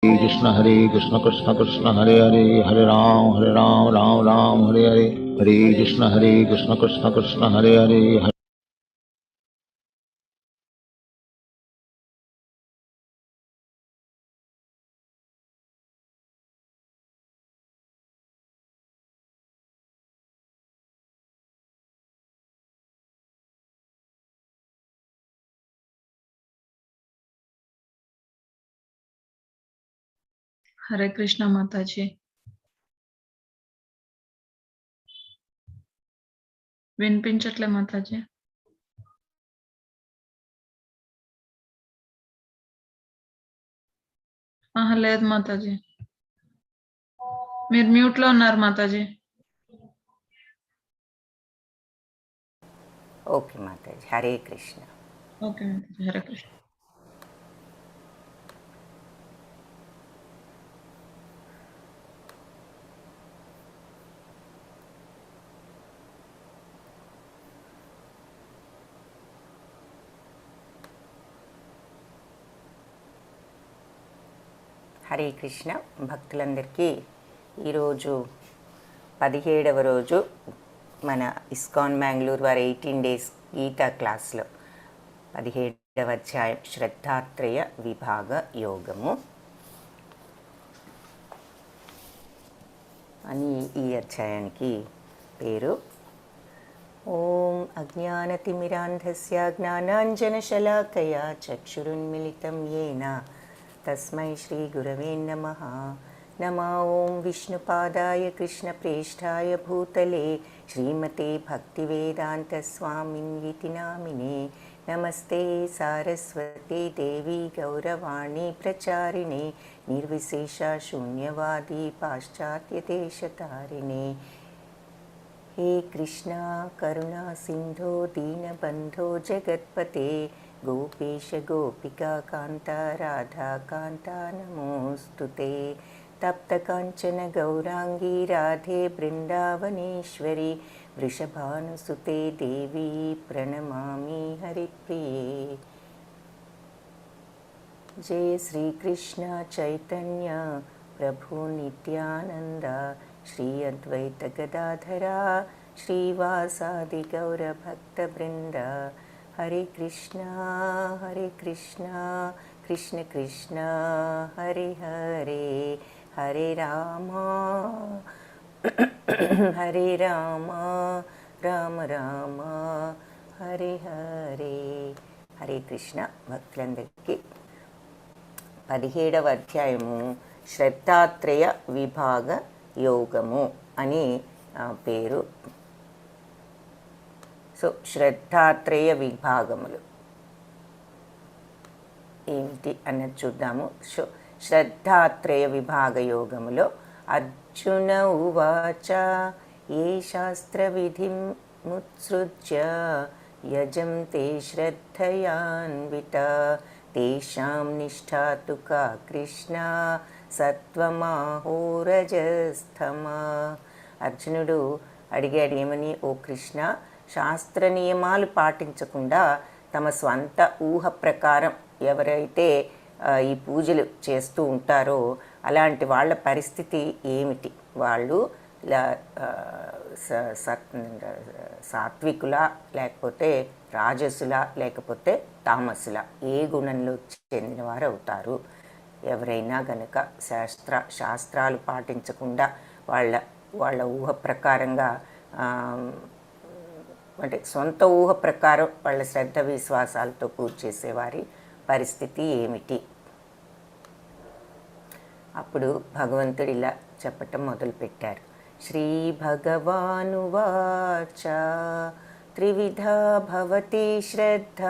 हरे कृष्ण कृष्ण कृष्ण हरे हरे, हरे राम राम राम हरे हरे, हरे कृष्ण कृष्ण कृष्ण हरे हरे, హరే కృష్ణ మాతాజీ. వినిపించట్లే మాతాజీ. ఆహా! లేదు మాతాజీ. మీరు మ్యూట్‌లో ఉన్నారు మాతాజీ. ఓకే మాతాజీ. హరే కృష్ణ. ఓకే మాతాజీ. హరే కృష్ణ. హరే కృష్ణ. భక్తులందరికీ ఈరోజు 17వ రోజు మన ఇస్కాన్ బెంగళూరు వారి 18 డేస్ గీతా క్లాస్లో 17వ అధ్యాయం శ్రద్ధాత్రయ విభాగ యోగము అని ఈ అధ్యాయానికి పేరు. ఓం అజ్ఞానతిమిరాంధస్య జ్ఞానాంజనశలాకయా చక్షురున్మిళితం యేన తస్మై శ్రీగురవే నమః. నమో ఓం విష్ణుపాదాయ కృష్ణప్రేష్ఠాయ భూతలే శ్రీమతే భక్తివేదాంతస్వామిన్వితి నామినే. నమస్తే సారస్వతే దేవి గౌరవాణి ప్రచారిణే నిర్విశేష శూన్యవాది పాశ్చాత్యదేశతారిణే. हे कृष्णा करुणा सिंधो दीनबंधो जगत्पते गोपेश गोपिका कांता राधा कांता नमोस्तुते. तप्त कांचन गौरांगी राधे वृंदावनेश्वरी वृषभानुसुते देवी प्रणमामि हरिप्रिये. जय श्री कृष्ण चैतन्य प्रभु नित्यानंद श्री अद्वैत गदाधरा श्रीवासादि गौरभक्तवृंद. हरे कृष्णा कृष्ण कृष्ण हरे हरे, हरे राम राम राम हरे हरे. हरे कृष्ण. భక్తులందరికీ 17వ అధ్యాయము శ్రద్ధాత్రయ విభాగ యోగము అని పేరు. సో శ్రద్ధాత్రయ విభాగములు ఏమిటి అన్నది చూద్దాము. సో శ్రద్ధాత్రయ విభాగ యోగములో అర్జున ఉవాచ ఏ శాస్త్ర విధిం ముత్సృజ్య యజంతే శ్రద్ధయాన్విత తేషాం నిష్ఠా తు కా కృష్ణ సత్వమాహోరజస్తమా. అర్జునుడు అడిగాడు ఏమని, ఓ కృష్ణ, శాస్త్ర నియమాలు పాటించకుండా తమ స్వంత ఊహ ప్రకారం ఎవరైతే ఈ పూజలు చేస్తూ ఉంటారో అలాంటి వాళ్ళ పరిస్థితి ఏమిటి? వాళ్ళు సాత్వికుల లేకపోతే రాజసుల లేకపోతే తామసుల, ఏ గుణంలో చెందిన వారు అవుతారు? ఎవరైనా గనక శాస్త్రాలు పాటించకుండా వాళ్ళ ఊహ ప్రకారంగా అంటే సొంత ఊహ ప్రకారం వాళ్ళ శ్రద్ధ విశ్వాసాలతో పూజ చేసేవారి పరిస్థితి ఏమిటి? అప్పుడు భగవంతుడు ఇలా చెప్పటం మొదలుపెట్టారు. శ్రీ భగవానువాచ త్రివిధా భవతి శ్రద్ధ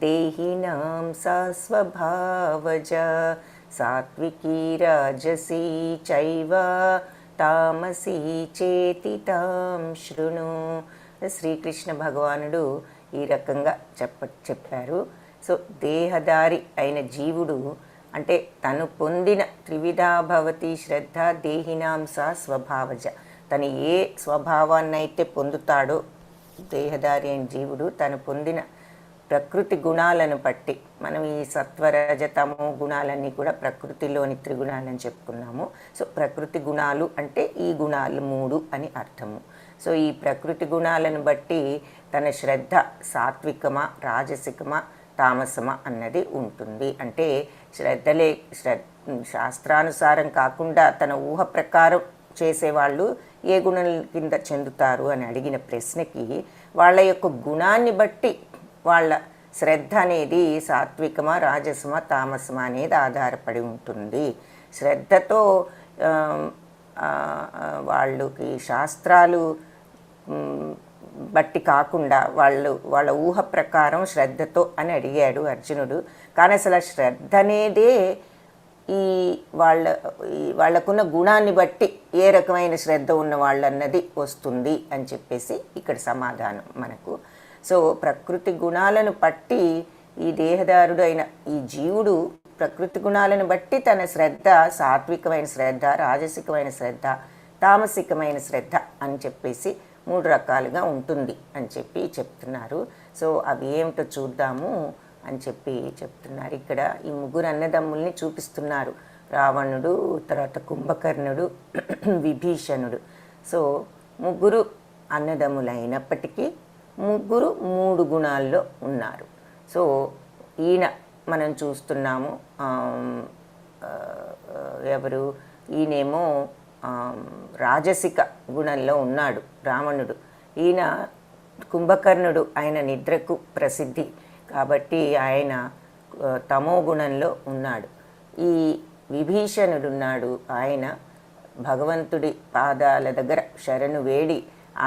దేహినాం సా స్వభావజ సాత్వికీ రాజసీ చైవ తామసీ చేతి తాం శృణు. శ్రీకృష్ణ భగవానుడు ఈ రకంగా చెప్పారు. సో దేహదారి అయిన జీవుడు అంటే తను పొందిన త్రివిధా భవతి శ్రద్ధ దేహినాం సా స్వభావజ, తను ఏ స్వభావాన్నైతే పొందుతాడో దేహదారి అయిన జీవుడు తను పొందిన ప్రకృతి గుణాలను బట్టి మనం ఈ సత్వరజతమో గుణాలన్నీ కూడా ప్రకృతిలోని త్రిగుణాలని చెప్పుకున్నాము. సో ప్రకృతి గుణాలు అంటే ఈ గుణాలు 3 అని అర్థము. సో ఈ ప్రకృతి గుణాలను బట్టి తన శ్రద్ధ సాత్వికమా రాజసికమా తామసమా అన్నది ఉంటుంది. అంటే శాస్త్రానుసారం కాకుండా తన ఊహ ప్రకారం చేసేవాళ్ళు ఏ గుణం కింద చెందుతారు అని అడిగిన ప్రశ్నకి వాళ్ళ యొక్క గుణాన్ని బట్టి వాళ్ళ శ్రద్ధ అనేది సాత్వికమా రాజసమా తామసమా అనేది ఆధారపడి ఉంటుంది. శ్రద్ధతో వాళ్ళకి శాస్త్రాలు బట్టి కాకుండా వాళ్ళ ఊహ ప్రకారం శ్రద్ధతో అని అడిగాడు అర్జునుడు. కానీ అసలు ఆ శ్రద్ధ అనేదే వాళ్ళకున్న గుణాన్ని బట్టి ఏ రకమైన శ్రద్ధ ఉన్న వాళ్ళన్నది వస్తుంది అని చెప్పేసి ఇక్కడ సమాధానం మనకు. సో ప్రకృతి గుణాలను బట్టి ఈ దేహదారుడు అయిన ఈ జీవుడు ప్రకృతి గుణాలను బట్టి తన శ్రద్ధ సాత్వికమైన శ్రద్ధ రాజసికమైన శ్రద్ధ తామసికమైన శ్రద్ధ అని చెప్పేసి 3 రకాలుగా ఉంటుంది అని చెప్పి చెప్తున్నారు. సో అవి ఏమిటో చూద్దాము అని చెప్పి చెప్తున్నారు. ఇక్కడ ఈ 3 అన్నదమ్ముల్ని చూపిస్తున్నారు. రావణుడు, తర్వాత కుంభకర్ణుడు, విభీషణుడు. సో 3 అన్నదమ్ములైనప్పటికీ 3 గుణాల్లో ఉన్నారు. సో ఈయన మనం చూస్తున్నాము ఎవరు ఈయనేమో రాజసిక గుణంలో ఉన్నాడు రావణుడు. ఈయన కుంభకర్ణుడు ఆయన నిద్రకు ప్రసిద్ధి కాబట్టి ఆయన తమో గుణంలో ఉన్నాడు. ఈ విభీషణుడు ఉన్నాడు, ఆయన భగవంతుడి పాదాల దగ్గర శరణు వేడి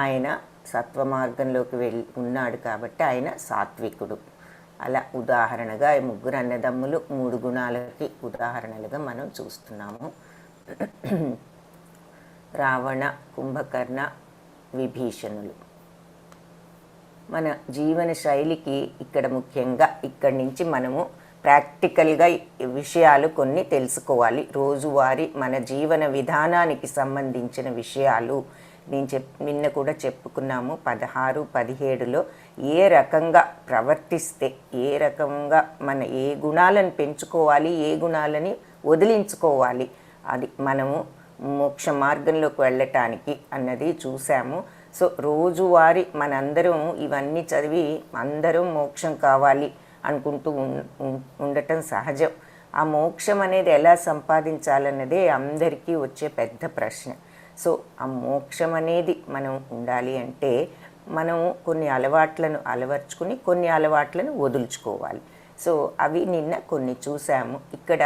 ఆయన సత్వ మార్గంలోకి ఉన్నాడు కాబట్టి ఆయన సాత్వికుడు. అలా ఉదాహరణగా ఈ 3 అన్నదమ్ములు 3 గుణాలకి ఉదాహరణలుగా మనం చూస్తున్నాము. రావణ, కుంభకర్ణ, విభీషణులు. మన జీవన శైలికి ఇక్కడ ముఖ్యంగా ఇక్కడి నుంచి మనము ప్రాక్టికల్గా విషయాలు కొన్ని తెలుసుకోవాలి. రోజువారీ మన జీవన విధానానికి సంబంధించిన విషయాలు నిన్న కూడా చెప్పుకున్నాము. 16, 17లో ఏ రకంగా ప్రవర్తిస్తే ఏ రకంగా మన ఏ గుణాలను పెంచుకోవాలి ఏ గుణాలని వదిలించుకోవాలి అది మనము మోక్ష మార్గంలోకి వెళ్ళటానికి అన్నది చూసాము. సో రోజువారీ మనందరం ఇవన్నీ చదివి అందరం మోక్షం కావాలి అనుకుంటూ ఉండటం సహజం. ఆ మోక్షం అనేది ఎలా సంపాదించాలన్నదే అందరికీ వచ్చే పెద్ద ప్రశ్న. సో ఆ మోక్షం అనేది మనం ఉండాలి అంటే మనము కొన్ని అలవాట్లను అలవర్చుకుని కొన్ని అలవాట్లను వదులుచుకోవాలి. సో అవి నిన్న కొన్ని చూసాము. ఇక్కడ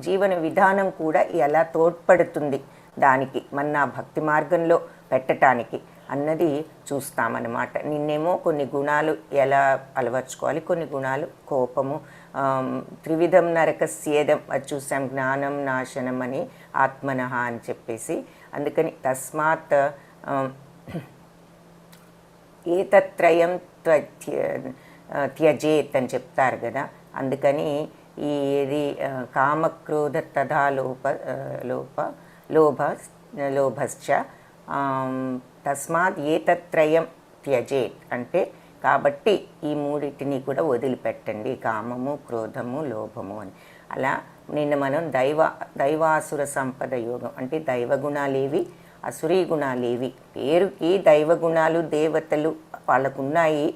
జీవన విధానం కూడా ఎలా తోడ్పడుతుంది దానికి మన భక్తి మార్గంలో పెట్టడానికి అన్నది చూస్తామన్నమాట. నిన్నేమో కొన్ని గుణాలు ఎలా అలవర్చుకోవాలి, కొన్ని గుణాలు కోపము, త్రివిధం నరకస్యేదం అది చూసాం, జ్ఞానం నాశనం అని ఆత్మనః అని చెప్పేసి. అందుకని తస్మాత్ ఏతత్రయం త్యజేత్ అని చెప్తారు కదా. అందుకని ఈ ఏది కామక్రోధ తథా లోభశ్చ తస్మాత్ ఏతత్రయం త్యజేత్ అంటే కాబట్టి ఈ 3 కూడా వదిలిపెట్టండి, కామము, క్రోధము, లోభము అని. అలా నిన్న మనం దైవాసుర సంపద యోగం అంటే దైవగుణాలేవి అసురీ గుణాలేవి. పేరుకి దైవగుణాలు దేవతలు వాళ్ళకున్నాయి,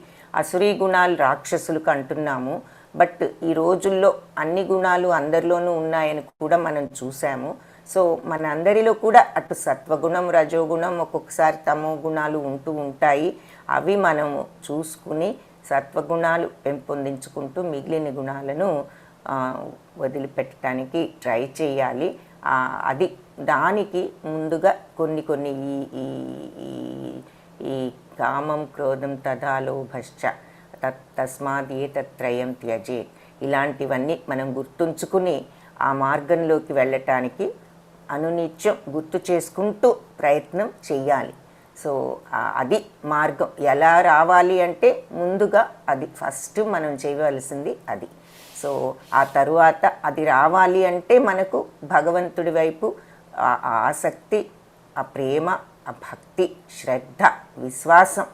అసురీ గుణాలు రాక్షసులకు అంటున్నాము. బట్ ఈ రోజుల్లో అన్ని గుణాలు అందరిలోనూ ఉన్నాయని కూడా మనం చూసాము. సో మన అందరిలో కూడా అటు సత్వగుణం రజోగుణం ఒక్కొక్కసారి తమో గుణాలు ఉంటూ ఉంటాయి. అవి మనము చూసుకుని సత్వగుణాలు పెంపొందించుకుంటూ మిగిలిన గుణాలను వదిలిపెట్టడానికి ట్రై చేయాలి. అది దానికి ముందుగా కొన్ని ఈ కామం క్రోధం తథా లోభశ్చ తస్మాత్ ఏతత్రయం త్యజేత్ ఇలాంటివన్నీ మనం గుర్తుంచుకుని ఆ మార్గంలోకి వెళ్ళటానికి అనునిత్యం గుర్తు చేసుకుంటూ ప్రయత్నం చెయ్యాలి. సో అది మార్గం. ఎలా రావాలి అంటే ముందుగా అది ఫస్ట్ మనం చేయవలసింది అది. సో ఆ తరువాత అది రావాలి అంటే మనకు భగవంతుడి వైపు ఆ ఆసక్తి, ఆ ప్రేమ, ఆ భక్తి, శ్రద్ధ, విశ్వాసం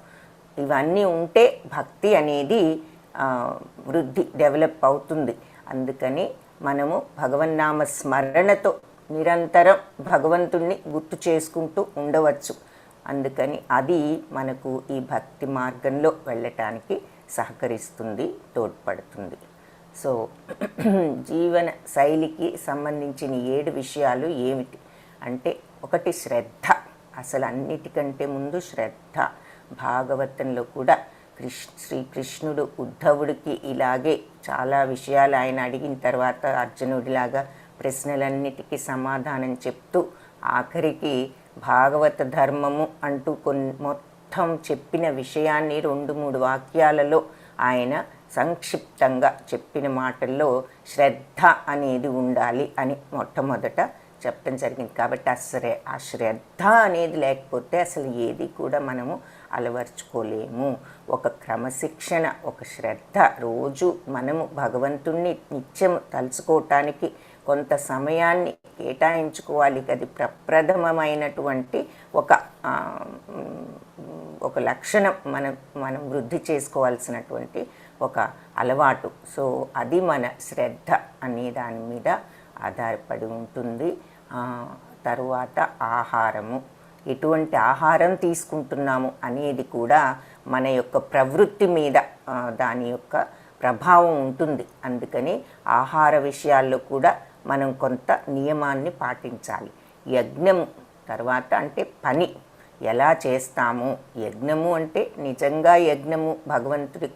ఇవన్నీ ఉంటే భక్తి అనేది వృద్ధి డెవలప్ అవుతుంది. అందుకని మనము భగవన్నామ స్మరణతో నిరంతరం భగవంతుణ్ణి గుర్తు చేసుకుంటూ ఉండవచ్చు. అందుకని అది మనకు ఈ భక్తి మార్గంలో వెళ్ళటానికి సహకరిస్తుంది, తోడ్పడుతుంది. సో జీవన శైలికి సంబంధించిన 7 విషయాలు ఏమిటి అంటే, ఒకటి శ్రద్ధ. అసలు అన్నిటికంటే ముందు శ్రద్ధ. భాగవతంలో కూడా శ్రీకృష్ణుడు ఉద్ధవుడికి ఇలాగే చాలా విషయాలు ఆయన అడిగిన తర్వాత అర్జునుడిలాగా ప్రశ్నలన్నిటికీ సమాధానం చెప్తూ ఆఖరికి భాగవత ధర్మము అంటూ మొత్తం చెప్పిన విషయాన్ని 2-3 వాక్యాలలో ఆయన సంక్షిప్తంగా చెప్పిన మాటల్లో శ్రద్ధ అనేది ఉండాలి అని మొట్టమొదట చెప్పడం జరిగింది. కాబట్టి ఆ శ్రద్ధ అనేది లేకపోతే అసలు ఏది కూడా మనము అలవర్చుకోలేము. ఒక క్రమశిక్షణ, ఒక శ్రద్ధ, రోజు మనము భగవంతుణ్ణి నిత్యం తలుచుకోవటానికి కొంత సమయాన్ని కేటాయించుకోవాలి. అది ప్రప్రథమమైనటువంటి ఒక లక్షణం మనం వృద్ధి చేసుకోవాల్సినటువంటి ఒక అలవాటు. సో అది మన శ్రద్ధ అనే దాని మీద ఆధారపడి ఉంటుంది. తరువాత ఆహారము, ఎటువంటి ఆహారం తీసుకుంటున్నాము అనేది కూడా మన యొక్క ప్రవృత్తి మీద దాని యొక్క ప్రభావం ఉంటుంది. అందుకని ఆహార విషయాల్లో కూడా మనం కొంత నియమాన్ని పాటించాలి. యజ్ఞము తర్వాత అంటే పని ఎలా చేస్తాము. యజ్ఞము అంటే నిజంగా యజ్ఞము భగవంతుడి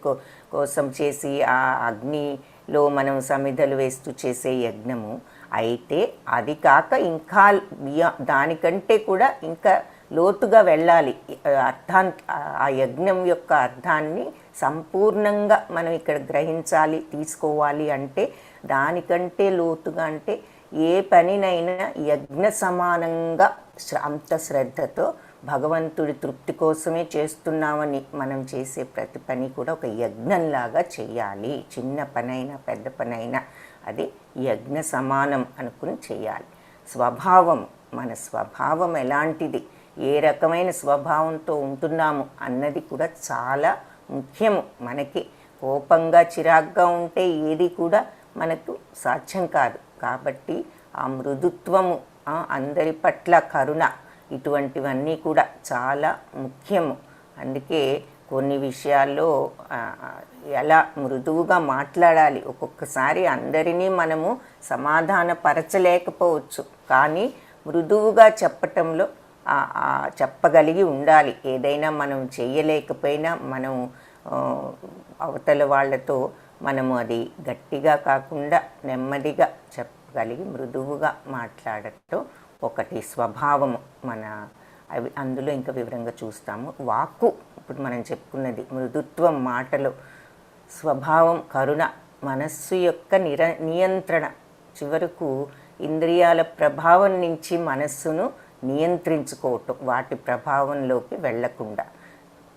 కోసం చేసి ఆ అగ్నిలో మనం సమిధలు వేస్తూ చేసే యజ్ఞము అయితే, అది కాక ఇంకా దానికంటే కూడా ఇంకా లోతుగా వెళ్ళాలి. ఆ యజ్ఞం యొక్క అర్థాన్ని సంపూర్ణంగా మనం ఇక్కడ గ్రహించాలి, తీసుకోవాలి. అంటే దానికంటే లోతుగా అంటే ఏ పనినైనా యజ్ఞ సమానంగా అంత శ్రద్ధతో భగవంతుడి తృప్తి కోసమే చేస్తున్నామని మనం చేసే ప్రతి పని కూడా ఒక యజ్ఞంలాగా చేయాలి. చిన్న పనైనా పెద్ద పనైనా అది యజ్ఞ సమానం అనుకుని చేయాలి. స్వభావం, మన స్వభావం ఎలాంటిది, ఏ రకమైన స్వభావంతో ఉంటున్నాము అన్నది కూడా చాలా ముఖ్యము. మనకి కోపంగా చిరాగ్గా ఉంటే ఏది కూడా మనకు సాధ్యం కాదు. కాబట్టి ఆ మృదుత్వము, అందరి పట్ల కరుణ, ఇటువంటివన్నీ కూడా చాలా ముఖ్యము. అందుకే కొన్ని విషయాల్లో ఎలా మృదువుగా మాట్లాడాలి. ఒక్కొక్కసారి అందరినీ మనము సమాధానపరచలేకపోవచ్చు, కానీ మృదువుగా చెప్పటంలో చెప్పగలిగి ఉండాలి. ఏదైనా మనం చేయలేకపోయినా మనం అవతల వాళ్ళతో మనము అది గట్టిగా కాకుండా నెమ్మదిగా చెప్పగలిగి మృదువుగా మాట్లాడటం ఒకటి స్వభావము. అందులో ఇంకా వివరంగా చూస్తాము. వాక్కు ఇప్పుడు మనం చెప్పుకున్నది మృదుత్వం, మాటలు, స్వభావం, కరుణ, మనస్సు యొక్క నియంత్రణ. చివరకు ఇంద్రియాల ప్రభావం నుంచి మనస్సును నియంత్రించుకోవటం, వాటి ప్రభావంలోకి వెళ్ళకుండా.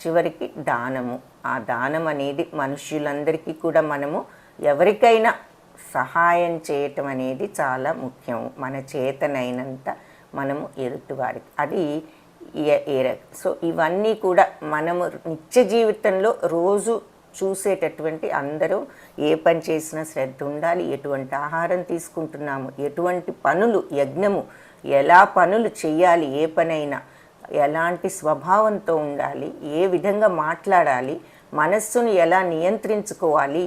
చివరికి దానము. ఆ దానం అనేది మనుష్యులందరికీ కూడా మనము ఎవరికైనా సహాయం చేయటం అనేది చాలా ముఖ్యం. మన చేతనైనంత మనము ఎదుటివారికి అది సో ఇవన్నీ కూడా మనము నిత్య జీవితంలో రోజు చూసేటటువంటి అందరూ ఏ పని చేసినా శ్రద్ధ ఉండాలి. ఎటువంటి ఆహారం తీసుకుంటున్నాము, ఎటువంటి పనులు, యజ్ఞము ఎలా పనులు చేయాలి, ఏ పనైనా ఎలాంటి స్వభావంతో ఉండాలి, ఏ విధంగా మాట్లాడాలి, మనస్సును ఎలా నియంత్రించుకోవాలి.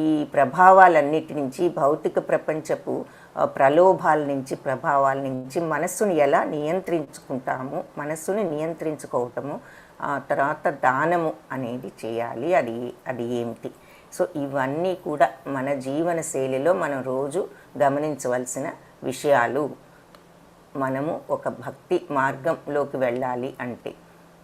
ఈ ప్రభావాలన్నిటి నుంచి, భౌతిక ప్రపంచపు ప్రలోభాల నుంచి, ప్రభావాల నుంచి మనస్సును ఎలా నియంత్రించుకుంటాము, మనస్సుని నియంత్రించుకోవటము, తర్వాత దానము అనేది చేయాలి. అది ఏమిటి? సో ఇవన్నీ కూడా మన జీవన శైలిలో మనం రోజు గమనించవలసిన విషయాలు. మనము ఒక భక్తి మార్గంలోకి వెళ్ళాలి అంటే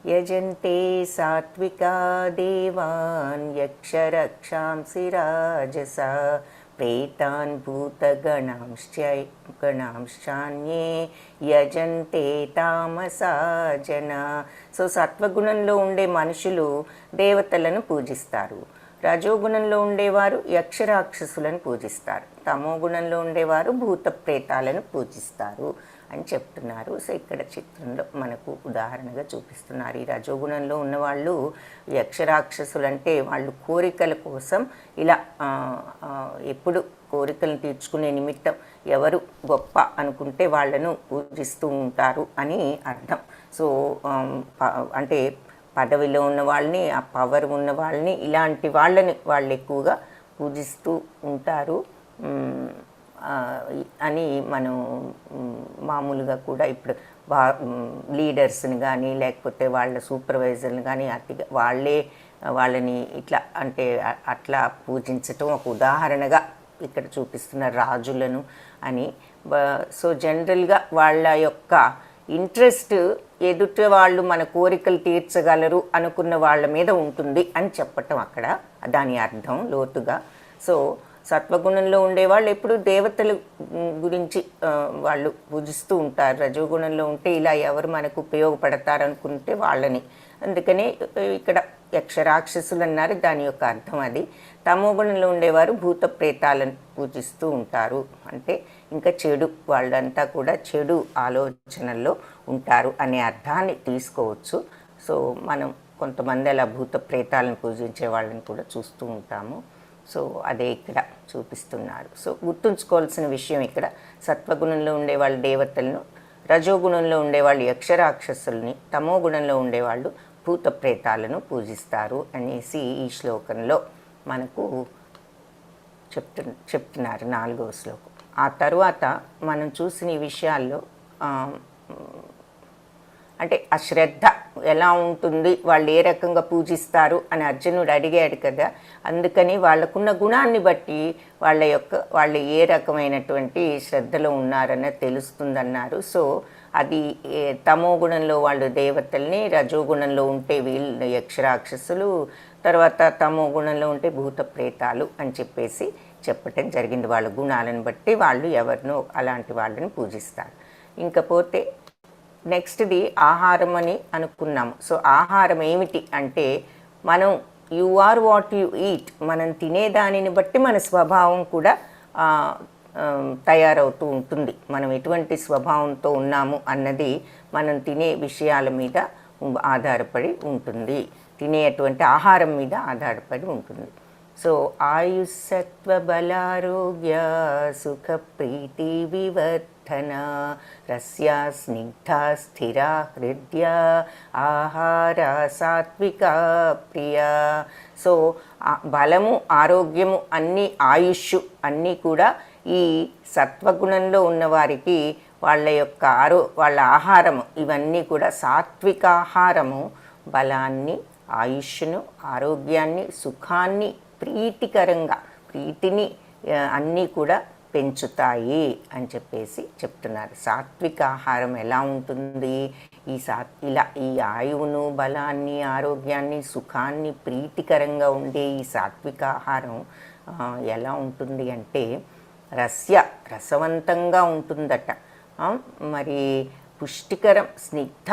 యజంతే సాత్వికా దేవాన్ యక్షరక్షాంసి రాజస ప్రేతాన్ భూతగణాంశ్చాన్యే యజంతే తామసా జన. సో సత్వగుణంలో ఉండే మనుషులు దేవతలను పూజిస్తారు, రజోగుణంలో ఉండేవారు యక్షరాక్షసులను పూజిస్తారు, తమో గుణంలో ఉండేవారు భూత ప్రేతాలను పూజిస్తారు అని చెప్తున్నారు. సో ఇక్కడ చిత్రంలో మనకు ఉదాహరణగా చూపిస్తున్నారు. ఈ రజోగుణంలో ఉన్నవాళ్ళు యక్షరాక్షసులు అంటే వాళ్ళు కోరికల కోసం ఇలా ఎప్పుడు కోరికలను తీర్చుకునే నిమిత్తం ఎవరు గొప్ప అనుకుంటే వాళ్ళను పూజిస్తూ ఉంటారు అని అర్థం. సో అంటే పదవిలో ఉన్న వాళ్ళని, ఆ పవర్ ఉన్న వాళ్ళని, ఇలాంటి వాళ్ళని వాళ్ళు ఎక్కువగా పూజిస్తూ ఉంటారు అని మనం మామూలుగా కూడా ఇప్పుడు లీడర్స్ని కానీ లేకపోతే వాళ్ళ సూపర్వైజర్ని కానీ అతిగా వాళ్ళని ఇట్లా అంటే అట్లా పూజించటం ఒక ఉదాహరణగా ఇక్కడ చూపిస్తున్న రాజులను అని. సో జనరల్గా వాళ్ళ యొక్క ఇంట్రెస్ట్ ఎదుట వాళ్ళు మన కోరికలు తీర్చగలరు అనుకున్న వాళ్ళ మీద ఉంటుంది అని చెప్పటం అక్కడ దాని అర్థం లోతుగా. సో సత్వగుణంలో ఉండేవాళ్ళు ఎప్పుడు దేవతల గురించి వాళ్ళు పూజిస్తూ ఉంటారు. రజోగుణంలో ఉంటే ఇలా ఎవరు మనకు ఉపయోగపడతారు అనుకుంటే వాళ్ళని, అందుకనే ఇక్కడ యక్షరాక్షసులు అన్నారు, దాని యొక్క అర్థం అది. తమో గుణంలో ఉండేవారు భూత ప్రేతాలను పూజిస్తూ ఉంటారు, అంటే ఇంకా చెడు, వాళ్ళంతా కూడా చెడు ఆలోచనల్లో ఉంటారు అనే అర్థాన్ని తీసుకోవచ్చు. సో మనం కొంతమంది అలా భూత ప్రేతాలను పూజించే వాళ్ళని కూడా చూస్తూ ఉంటాము. సో అదే ఇక్కడ చూపిస్తున్నారు. సో గుర్తుంచుకోవాల్సిన విషయం ఇక్కడ సత్వగుణంలో ఉండేవాళ్ళు దేవతలను, రజోగుణంలో ఉండేవాళ్ళు యక్షరాక్షసుల్ని, తమో గుణంలో ఉండేవాళ్ళు భూత ప్రేతాలను పూజిస్తారు అనేసి ఈ శ్లోకంలో మనకు చెప్తున్నారు 4వ శ్లోకం. ఆ తరువాత మనం చూసిన ఈ విషయాల్లో అంటే ఆ శ్రద్ధ ఎలా ఉంటుంది, వాళ్ళు ఏ రకంగా పూజిస్తారు అని అర్జునుడు అడిగాడు కదా, అందుకని వాళ్ళకున్న గుణాన్ని బట్టి వాళ్ళు ఏ రకమైనటువంటి శ్రద్ధలో ఉన్నారన్నది తెలుస్తుందన్నారు. సో అది తమో గుణంలో వాళ్ళు దేవతల్ని, రజోగుణంలో ఉంటే వీళ్ళు యక్షరాక్షసులు, తర్వాత తమో గుణంలో ఉంటే భూత ప్రేతాలు అని చెప్పేసి చెప్పటం జరిగింది. వాళ్ళ గుణాలను బట్టి వాళ్ళు ఎవరినో అలాంటి వాళ్ళని పూజిస్తారు. ఇంకపోతే నెక్స్ట్ది ఆహారం అని అనుకున్నాము. సో ఆహారం ఏమిటి అంటే మనం you are what you eat, మనం తినేదానిని బట్టి మన స్వభావం కూడా తయారవుతూ ఉంటుంది. మనం ఎటువంటి స్వభావంతో ఉన్నాము అన్నది మనం తినే విషయాల మీద ఆధారపడి ఉంటుంది, తినేటువంటి ఆహారం మీద ఆధారపడి ఉంటుంది. సో ఆయుస్సత్వ బలారోగ్య సుఖ ప్రీతి వివర్ధన రస్యా స్నిగ్ధ స్థిర హృదయ ఆహార సాత్విక ప్రియ. సో బలము, ఆరోగ్యము, అన్నీ ఆయుష్ అన్నీ కూడా ఈ సత్వగుణంలో ఉన్నవారికి వాళ్ళ ఆహారము ఇవన్నీ కూడా సాత్వికాహారము బలాన్ని, ఆయుష్ను, ఆరోగ్యాన్ని, సుఖాన్ని, ప్రీతిని అన్నీ కూడా పెంచుతాయి అని చెప్పేసి చెప్తున్నారు. సాత్విక ఆహారం ఎలా ఉంటుంది, ఈ ఆయువును, బలాన్ని, ఆరోగ్యాన్ని, సుఖాన్ని, ప్రీతికరంగా ఉండే ఈ సాత్విక ఆహారం ఎలా ఉంటుంది అంటే రసవంతంగా ఉంటుందట. మరి పుష్టికరం, స్నిగ్ధ,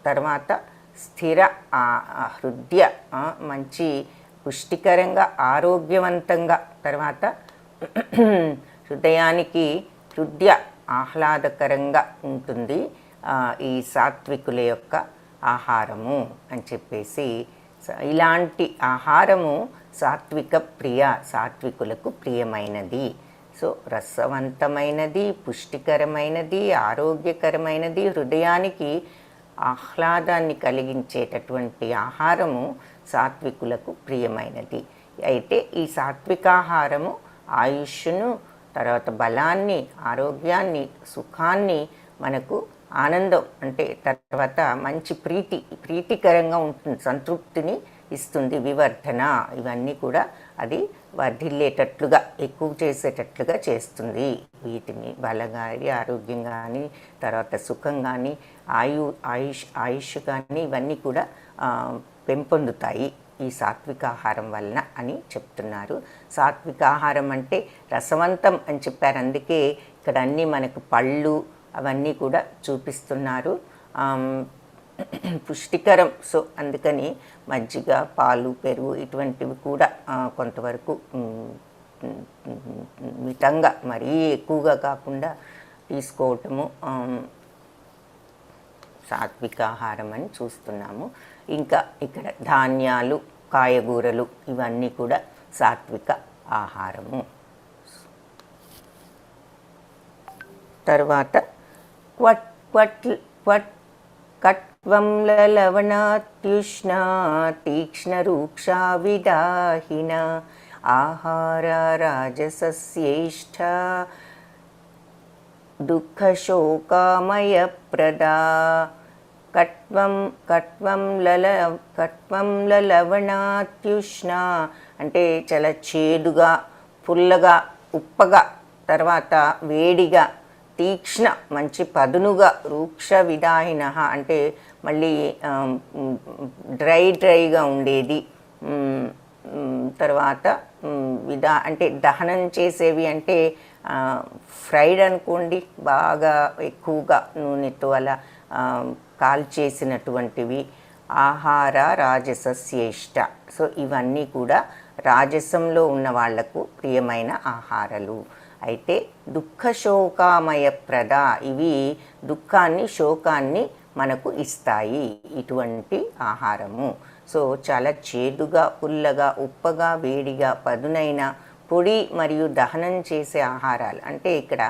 తర్వాత స్థిర హృదయ, మంచి పుష్టికరంగా ఆరోగ్యవంతంగా, తర్వాత హృదయానికి హృదయ ఆహ్లాదకరంగా ఉంటుంది ఈ సాత్వికుల యొక్క ఆహారము అని చెప్పేసి. ఇలాంటి ఆహారము సాత్వికులకు ప్రియమైనది. సో రసవంతమైనది, పుష్టికరమైనది, ఆరోగ్యకరమైనది, హృదయానికి ఆహ్లాదాన్ని కలిగించేటటువంటి ఆహారము సాత్వికులకు ప్రియమైనది. అయితే ఈ సాత్వికాహారము ఆయుష్ను, తర్వాత బలాన్ని, ఆరోగ్యాన్ని, సుఖాన్ని, మనకు ఆనందం అంటే తర్వాత మంచి ప్రీతికరంగా ఉంటుంది, సంతృప్తిని ఇస్తుంది, వివర్ధన, ఇవన్నీ కూడా అది వర్ధిల్లేటట్లుగా, ఎక్కువ చేసేటట్లుగా చేస్తుంది. వీటిని బలం కానీ, ఆరోగ్యం కానీ, తర్వాత సుఖం కానీ, ఆయుష్ కానీ ఇవన్నీ కూడా పెంపొందుతాయి ఈ సాత్వికాహారం వలన అని చెప్తున్నారు. సాత్వికాహారం అంటే రసవంతం అని చెప్పారు, అందుకే ఇక్కడ అన్నీ మనకు పళ్ళు అవన్నీ కూడా చూపిస్తున్నారు. పుష్టికరం. సో అందుకని మజ్జిగ, పాలు, పెరుగు ఇటువంటివి కూడా కొంతవరకు మితంగా, మరీ ఎక్కువగా కాకుండా తీసుకోవటము సాత్విక ఆహారం అని చూస్తున్నాము. ఇంకా ఇక్కడ ధాన్యాలు, కాయగూరలు ఇవన్నీ కూడా సాత్విక ఆహారము. తర్వాత కట్వం లవణాత్యుష్ణ తీక్ష్ణ రూక్షా విదాహిన ఆహార రాజసస్యేష్ఠ దుఃఖశోకామయ ప్రదా. కట్వం లవణాత్యుష్ణ అంటే చాలా చేదుగా, పుల్లగా, ఉప్పగా, తర్వాత వేడిగా, తీక్ష్ణ మంచి పదునుగా, రూక్ష విదాహిన అంటే మళ్ళీ డ్రైగా ఉండేది. తర్వాత అంటే దహనం చేసేవి అంటే ఫ్రైడ్ అనుకోండి, బాగా ఎక్కువగా నూనెతో అలా కాల్చేసినటువంటివి. ఆహార రాజసస్యేష్ట. సో ఇవన్నీ కూడా రాజసంలో ఉన్న వాళ్లకు ప్రియమైన ఆహారాలు. అయితే దుఃఖశోకామయ ప్రద, ఇవి దుఃఖాన్ని, శోకాన్ని మనకు ఇస్తాయి ఇటువంటి ఆహారము. సో చాలా చేదుగా, పుల్లగా, ఉప్పగా, వేడిగా, పదునైన, పొడి మరియు దహనం చేసే ఆహారాలు. అంటే ఇక్కడ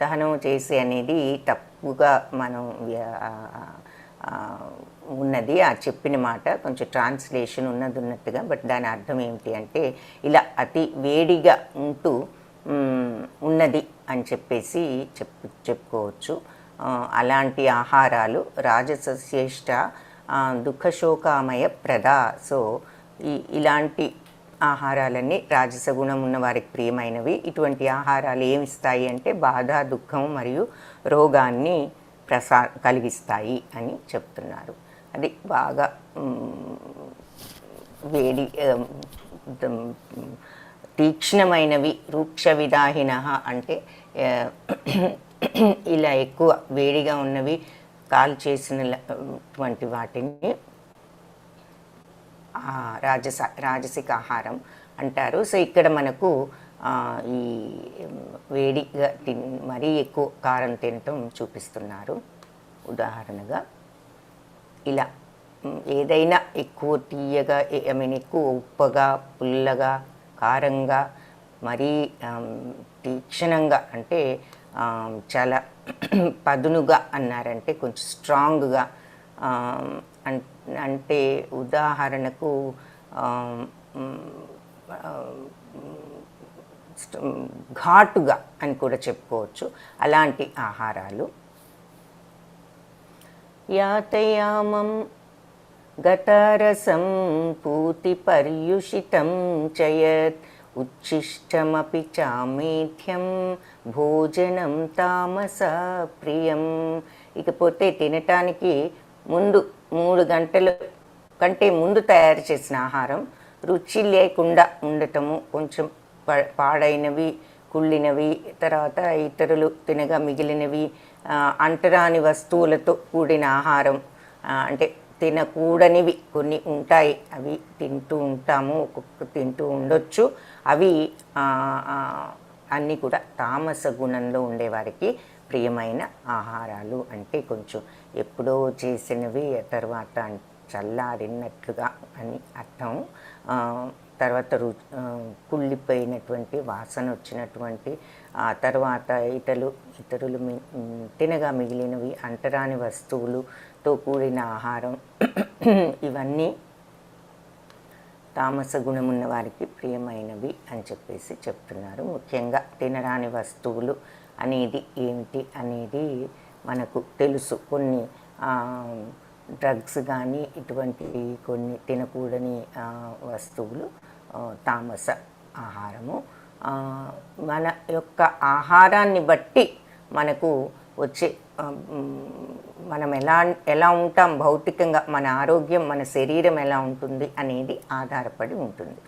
దహనం చేసే అనేది తప్పుగా మనం ఉన్నది, ఆ చెప్పిన మాట కొంచెం ట్రాన్స్లేషన్ ఉన్నట్టుగా. బట్ దాని అర్థం ఏమిటి అంటే ఇలా అతి వేడిగా ఉంటూ ఉన్నది అని చెప్పేసి చెప్పుకోవచ్చు. అలాంటి ఆహారాలు రాజసస్యేష్ట దుఃఖశోకామయ ప్రద. సో ఇలాంటి ఆహారాలన్నీ రాజసగుణం ఉన్న వారికి ప్రియమైనవి. ఇటువంటి ఆహారాలు ఏమిస్తాయి అంటే బాధ, దుఃఖం మరియు రోగాన్ని కలిగిస్తాయి అని చెప్తున్నారు. అది బాగా వేడి, తీక్ష్ణమైనవి. రూక్ష విదాహిన అంటే ఇలా ఎక్కువ వేడిగా ఉన్నవి, కాల్చేసినటువంటి వాటిని రాజసిక ఆహారం అంటారు. సో ఇక్కడ మనకు ఈ వేడిగా మరీ ఎక్కువ కారం తినటం చూపిస్తున్నారు. ఉదాహరణగా ఇలా ఏదైనా ఎక్కువ తీయగా, ఎక్కువ ఉప్పగా, పుల్లగా, కారంగా, మరీ తీక్షణంగా అంటే చాలా పదునుగా అన్నారంటే కొంచెం స్ట్రాంగ్గా, అంటే ఉదాహరణకు ఘాటుగా అని కూడా చెప్పుకోవచ్చు. అలాంటి ఆహారాలు. యాతయామం గతరసం పూతి పర్యుషితం చయత్ ఉచ్ఛిష్టమపి చామేధ్యం భోజనం తామస ప్రియం. ఇకపోతే తినటానికి ముందు 3 గంటల కంటే ముందు తయారు చేసిన ఆహారం రుచి లేకుండా ఉండటము, కొంచెం పాడైనవి, కుళ్ళినవి, తర్వాత ఇతరులు తినగా మిగిలినవి, అంటరాని వస్తువులతో కూడిన ఆహారం, అంటే తినకూడనివి కొన్ని ఉంటాయి, అవి తింటూ ఉంటాము, ఒక్కొక్క తింటూ ఉండొచ్చు. అవి అన్నీ కూడా తామస గుణంలో ఉండేవారికి ప్రియమైన ఆహారాలు. అంటే కొంచెం ఎప్పుడో చేసినవి, తర్వాత చల్లారినట్లుగా అని అర్థం. తర్వాత కుళ్ళిపోయినటువంటి, వాసన వచ్చినటువంటి, తర్వాత ఇతరులు తినగా మిగిలినవి, అంటరాని వస్తువులుతో కూడిన ఆహారం, ఇవన్నీ తామస గుణమున్న వారికి ప్రియమైనవి అని చెప్పేసి చెప్తున్నారు. ముఖ్యంగా తినరాని వస్తువులు అనేది ఏమిటి అనేది మనకు తెలుసు. కొన్ని డ్రగ్స్ కానీ ఇటువంటి కొన్ని తినకూడని వస్తువులు తామస ఆహారము. మన యొక్క ఆహారాన్ని బట్టి మనకు వచ్చే మనం ఎలా ఉంటాం భౌతికంగా, మన ఆరోగ్యం, మన శరీరం ఎలా ఉంటుంది అనేది ఆధారపడి ఉంటుంది.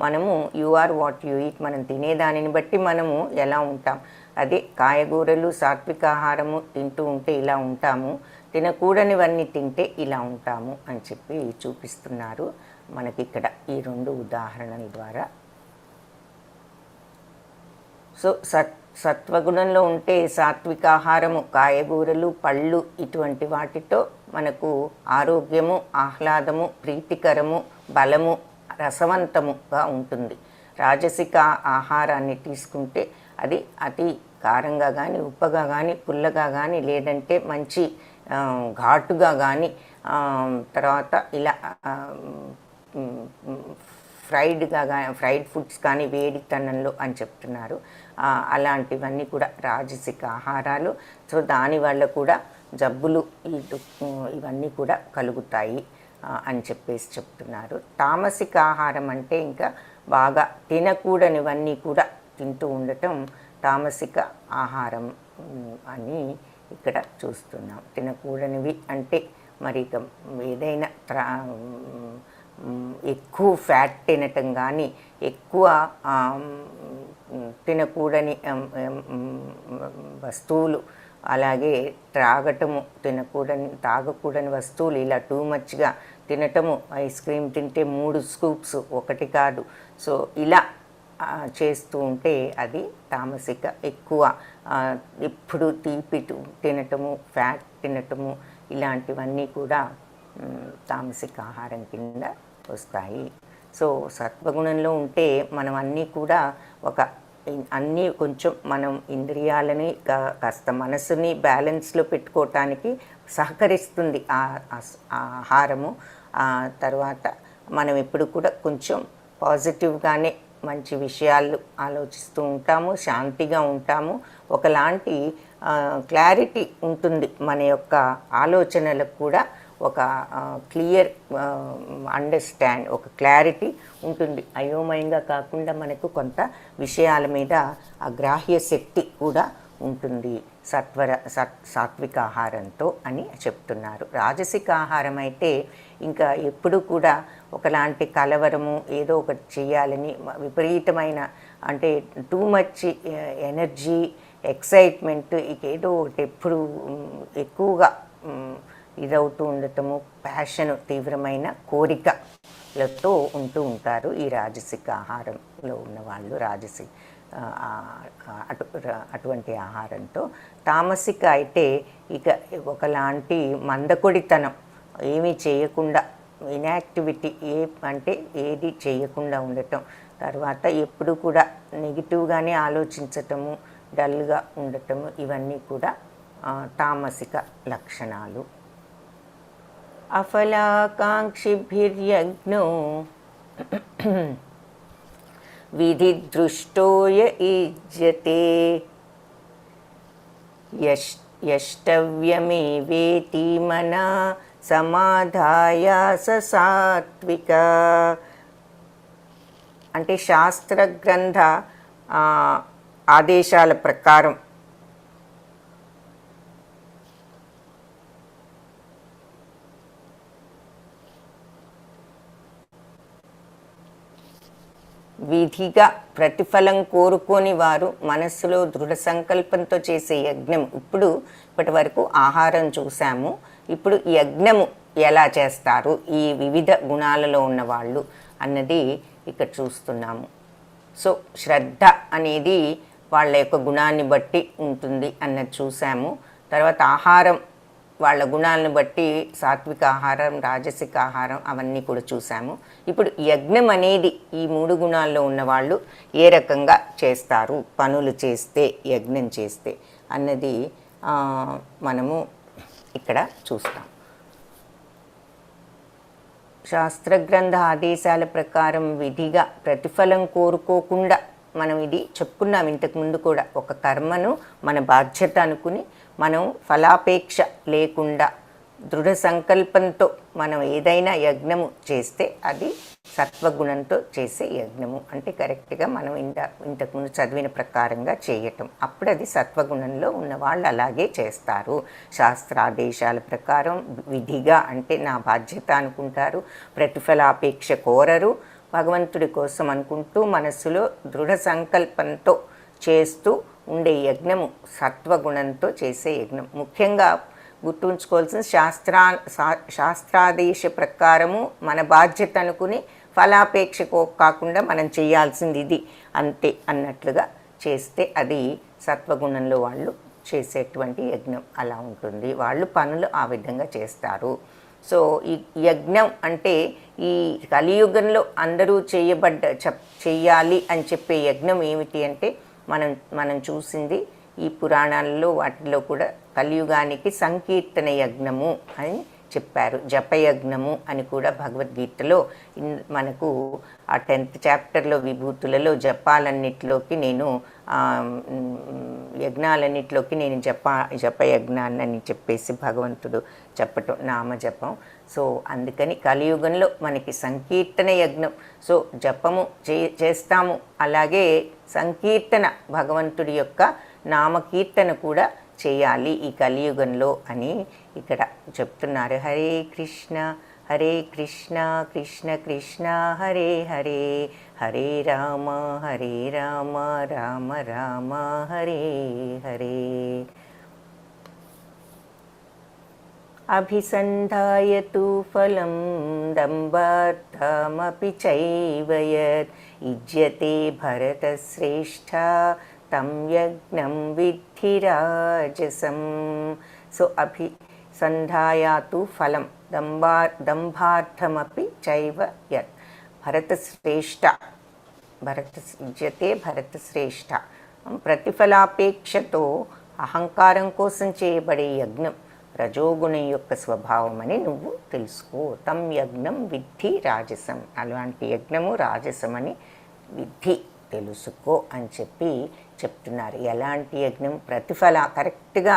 మనము you are what you eat, మనం తినేదానిని బట్టి మనము ఎలా ఉంటాం. అదే కాయగూరలు సాత్విక ఆహారము తింటూ ఉంటే ఇలా ఉంటాము, తినకూడనివన్నీ తింటే ఇలా ఉంటాము అని చెప్పి చూపిస్తున్నారు మనకి ఇక్కడ ఈ 2 ఉదాహరణల ద్వారా. సో సత్వగుణంలో ఉంటే సాత్విక ఆహారము, కాయగూరలు, పళ్ళు ఇటువంటి వాటితో మనకు ఆరోగ్యము, ఆహ్లాదము, ప్రీతికరము, బలము, రసవంతముగా ఉంటుంది. రాజసిక ఆహారాన్ని తీసుకుంటే అది అతి కారంగా కానీ, ఉప్పగా కానీ, పుల్లగా కానీ, లేదంటే మంచి ఘాటుగా కానీ, తర్వాత ఇలా ఫ్రైడ్ ఫుడ్స్ కానీ వేడితనంలో అని చెప్తున్నారు. అలాంటివన్నీ కూడా రాజసిక ఆహారాలు. సో దానివల్ల కూడా జబ్బులు ఇవన్నీ కూడా కలుగుతాయి అని చెప్పేసి చెప్తున్నారు. తామసిక ఆహారం అంటే ఇంకా బాగా తినకూడనివన్నీ కూడా తింటూ ఉండటం తామసిక ఆహారం అని ఇక్కడ చూస్తున్నాం. తినకూడనివి అంటే మరి ఇక ఏదైనా ఎక్కువ ఫ్యాట్ తినటం కానీ, ఎక్కువ తినకూడని వస్తువులు, అలాగే తాగకూడని వస్తువులు ఇలా టూ మచ్గా తినటము. ఐస్ క్రీమ్ తింటే 3 స్కూప్స్, 1 కాదు. సో ఇలా చేస్తూ ఉంటే అది తామసిక. ఎక్కువ ఎప్పుడు తీపి తినటము, ఫ్యాట్ తినటము ఇలాంటివన్నీ కూడా తామసిక ఆహారం కింద వస్తాయి. సో సత్వగుణంలో ఉంటే మనం అన్నీ కూడా అన్నీ కొంచెం మనం ఇంద్రియాలని కాస్త మనసుని బ్యాలెన్స్లో పెట్టుకోవటానికి సహకరిస్తుంది ఆ ఆహారము. తర్వాత మనం ఎప్పుడు కూడా కొంచెం పాజిటివ్గానే మంచి విషయాలు ఆలోచిస్తూ ఉంటాము, శాంతిగా ఉంటాము, ఒకలాంటి క్లారిటీ ఉంటుంది. మన యొక్క ఆలోచనలకు కూడా ఒక క్లియర్ ఒక క్లారిటీ ఉంటుంది. అయోమయంగా కాకుండా మనకు కొంత విషయాల మీద గ్రాహ్య శక్తి కూడా ఉంటుంది సాత్విక ఆహారంతో అని చెప్తున్నారు. రాజసిక ఆహారం అయితే ఇంకా ఎప్పుడు కూడా ఒకలాంటి కలవరము, ఏదో ఒకటి చేయాలని విపరీతమైన అంటే టూ మచ్ ఎనర్జీ, ఎక్సైట్మెంట్, ఇక ఏదో ఒకటి ఎప్పుడు ఎక్కువగా ఇదవుతూ ఉండటము, ప్యాషన్, తీవ్రమైన కోరికలతో ఉంటూ ఉంటారు ఈ రాజసిక ఆహారంలో ఉన్నవాళ్ళు. అటువంటి ఆహారంతో. తామసిక అయితే ఇక ఒకలాంటి మందకొడితనం, ఏమీ చేయకుండా ఇన్యాక్టివిటీ, అంటే ఏది చేయకుండా ఉండటం, తర్వాత ఎప్పుడు కూడా నెగిటివ్గానే ఆలోచించటము, డల్గా ఉండటము, ఇవన్నీ కూడా తామసిక లక్షణాలు. అఫలాకాంక్షిభిర్యజ్ఞో విధిదృష్టోయ యుజ్యతే యష్టవ్యమేవేతి మనా సమాధాయ సాత్విక. అంటే శాస్త్ర గ్రంథ ఆదేశాల ప్రకారం విధిగా ప్రతిఫలం కోరుకోని వారు మనస్సులో దృఢ సంకల్పంతో చేసే యజ్ఞం. ఇప్పటి వరకు ఆహారం చూసాము, ఇప్పుడు యజ్ఞము ఎలా చేస్తారు ఈ వివిధ గుణాలలో ఉన్నవాళ్ళు అన్నది ఇక్కడ చూస్తున్నాము. సో శ్రద్ధ అనేది వాళ్ళ యొక్క గుణాన్ని బట్టి ఉంటుంది అన్నది చూసాము. తర్వాత ఆహారం వాళ్ళ గుణాలను బట్టి సాత్విక ఆహారం, రాజసిక ఆహారం అవన్నీ కూడా చూసాము. ఇప్పుడు యజ్ఞం అనేది ఈ 3 గుణాల్లో ఉన్నవాళ్ళు ఏ రకంగా చేస్తారు, పనులు చేస్తే, యజ్ఞం చేస్తే అన్నది మనము ఇక్కడ చూస్తాం. శాస్త్రగ్రంథ ఆదేశాల ప్రకారం విధిగా ప్రతిఫలం కోరుకోకుండా మనం ఇది చెప్పుకున్నాం ఇంతకుముందు కూడా. ఒక కర్మను మన బాధ్యత అనుకుని మనం ఫలాపేక్ష లేకుండా దృఢ సంకల్పంతో మనం ఏదైనా యజ్ఞము చేస్తే అది సత్వగుణంతో చేసే యజ్ఞము. అంటే కరెక్ట్గా మనం ఇంతకుముందు చదివిన ప్రకారంగా చేయటం. అప్పుడు అది సత్వగుణంలో ఉన్న వాళ్ళు అలాగే చేస్తారు. శాస్త్రాదేశాల ప్రకారం విధిగా అంటే నా బాధ్యత అనుకుంటారు, ప్రతిఫలాపేక్ష కోరరు, భగవంతుడి కోసం అనుకుంటూ మనస్సులో దృఢ సంకల్పంతో చేస్తూ ఉండే యజ్ఞము సత్వగుణంతో చేసే యజ్ఞం. ముఖ్యంగా గుర్తుంచుకోవాల్సిన శాస్త్రాదేశ ప్రకారము మన బాధ్యత అనుకుని ఫలాపేక్ష కాకుండా మనం చేయాల్సింది ఇది అంతే అన్నట్లుగా చేస్తే అది సత్వగుణంలో వాళ్ళు చేసేటువంటి యజ్ఞం అలా ఉంటుంది. వాళ్ళు పనులు ఆ విధంగా చేస్తారు. సో ఈ యజ్ఞం అంటే ఈ కలియుగంలో అందరూ చెయ్యాలి అని చెప్పే యజ్ఞం ఏమిటి అంటే మనం చూసింది ఈ పురాణాల్లో వాటిలో కూడా కలియుగానికి సంకీర్తన యజ్ఞము అని చెప్పారు. జపయజ్ఞము అని కూడా భగవద్గీతలో మనకు ఆ 10th చాప్టర్లో విభూతులలో జపాలన్నిటిలోకి నేను యజ్ఞాలన్నిటిలోకి నేను జపయజ్ఞాన్ని అని చెప్పేసి భగవంతుడు చెప్పటం నామజపం. సో అందుకని కలియుగంలో మనకి సంకీర్తన యజ్ఞం. సో జపము చేస్తాము, అలాగే సంకీర్తన భగవంతుడి యొక్క నామకీర్తన కూడా చేయాలి ఈ కలియుగంలో అని ఇక్కడ చెప్తున్నారు. హరే కృష్ణ కృష్ణ కృష్ణ హరే హరే, హరే రామ రామ రామ హరే హరే. అభిసంధాయతు ఫలం దంభార్థమపి చైవ యత్ ఇజ్యతే భరతశ్రేష్ఠ తం యజ్ఞం విద్ధి రాజసం. సో అభిసంధాయాతు ఫలం దంభార్థమపి చైవ యత్ భరతశ్రేష్ఠ ఇజ్యతే భరతశ్రేష్ఠ. ప్రతిఫలాపేక్షతో అహంకారం కోసం చేయబడే యజ్ఞం రజోగుణం యొక్క స్వభావం అని నువ్వు తెలుసుకో. తం యజ్ఞం విద్ధి రాజసం. అలాంటి యజ్ఞము రాజసమని విద్ధి తెలుసుకో అని చెప్తున్నారు. ఎలాంటి యజ్ఞం? కరెక్ట్గా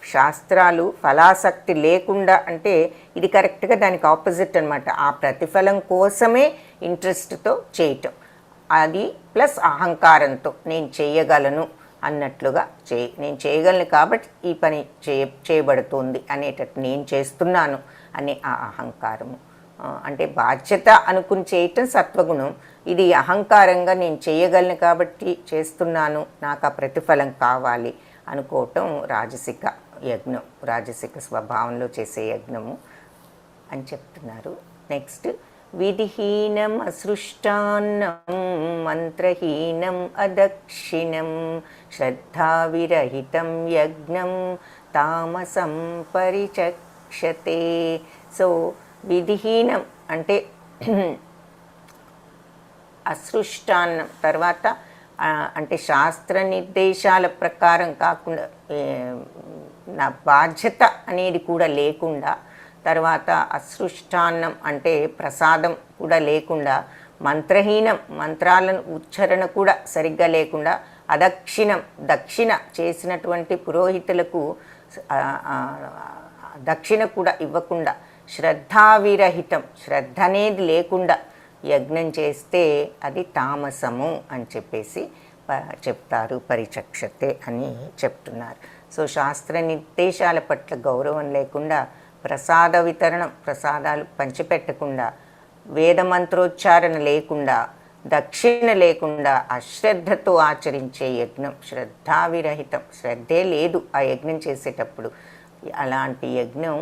శాస్త్రాలు ఫలాసక్తి లేకుండా అంటే ఇది కరెక్ట్గా దానికి ఆపోజిట్ అనమాట. ఆ ప్రతిఫలం కోసమే ఇంట్రెస్ట్తో చేయటం, అది ప్లస్ అహంకారంతో నేను చేయగలను అన్నట్లుగా నేను చేయగలను కాబట్టి ఈ పని చేయబడుతుంది అనేటట్టు నేను చేస్తున్నాను అనే ఆ అహంకారము. అంటే బాధ్యత అనుకుని చేయటం సత్వగుణం. ఇది అహంకారంగా నేను చేయగలను కాబట్టి చేస్తున్నాను, నాకు ఆ ప్రతిఫలం కావాలి అనుకోవటం రాజసిక యజ్ఞం, రాజసిక స్వభావంలో చేసే యజ్ఞము అని చెప్తున్నారు. నెక్స్ట్, విధిహీనం అసృష్టాన్నం మంత్రహీనం అదక్షిణం శ్రద్ధావిరహితం యజ్ఞం తామసం పరిచక్షతే. సో విధిహీనం అంటే అసృష్టాన్నం తర్వాత అంటే శాస్త్ర నిర్దేశాల ప్రకారం కాకుండా నా బాధ్యత అనేది కూడా లేకుండా, తర్వాత అసృష్టాన్నం అంటే ప్రసాదం కూడా లేకుండా, మంత్రహీనం మంత్రాలను ఉచ్చారణ కూడా సరిగ్గా లేకుండా, దక్షిణ చేసినటువంటి పురోహితులకు దక్షిణ కూడా ఇవ్వకుండా, శ్రద్ధావిరహితం శ్రద్ధ అనేది లేకుండా యజ్ఞం చేస్తే అది తామసము అని చెప్తారు. పరిచక్షతే అని చెప్తున్నారు. సో శాస్త్ర నిర్దేశాల పట్ల గౌరవం లేకుండా, ప్రసాద వితరణం ప్రసాదాలు పంచిపెట్టకుండా, వేద మంత్రోచ్చారణ లేకుండా, దక్షిణ లేకుండా అశ్రద్ధతో ఆచరించే యజ్ఞం శ్రద్ధావిరహితం. శ్రద్ధే లేదు ఆ యజ్ఞం చేసేటప్పుడు. అలాంటి యజ్ఞం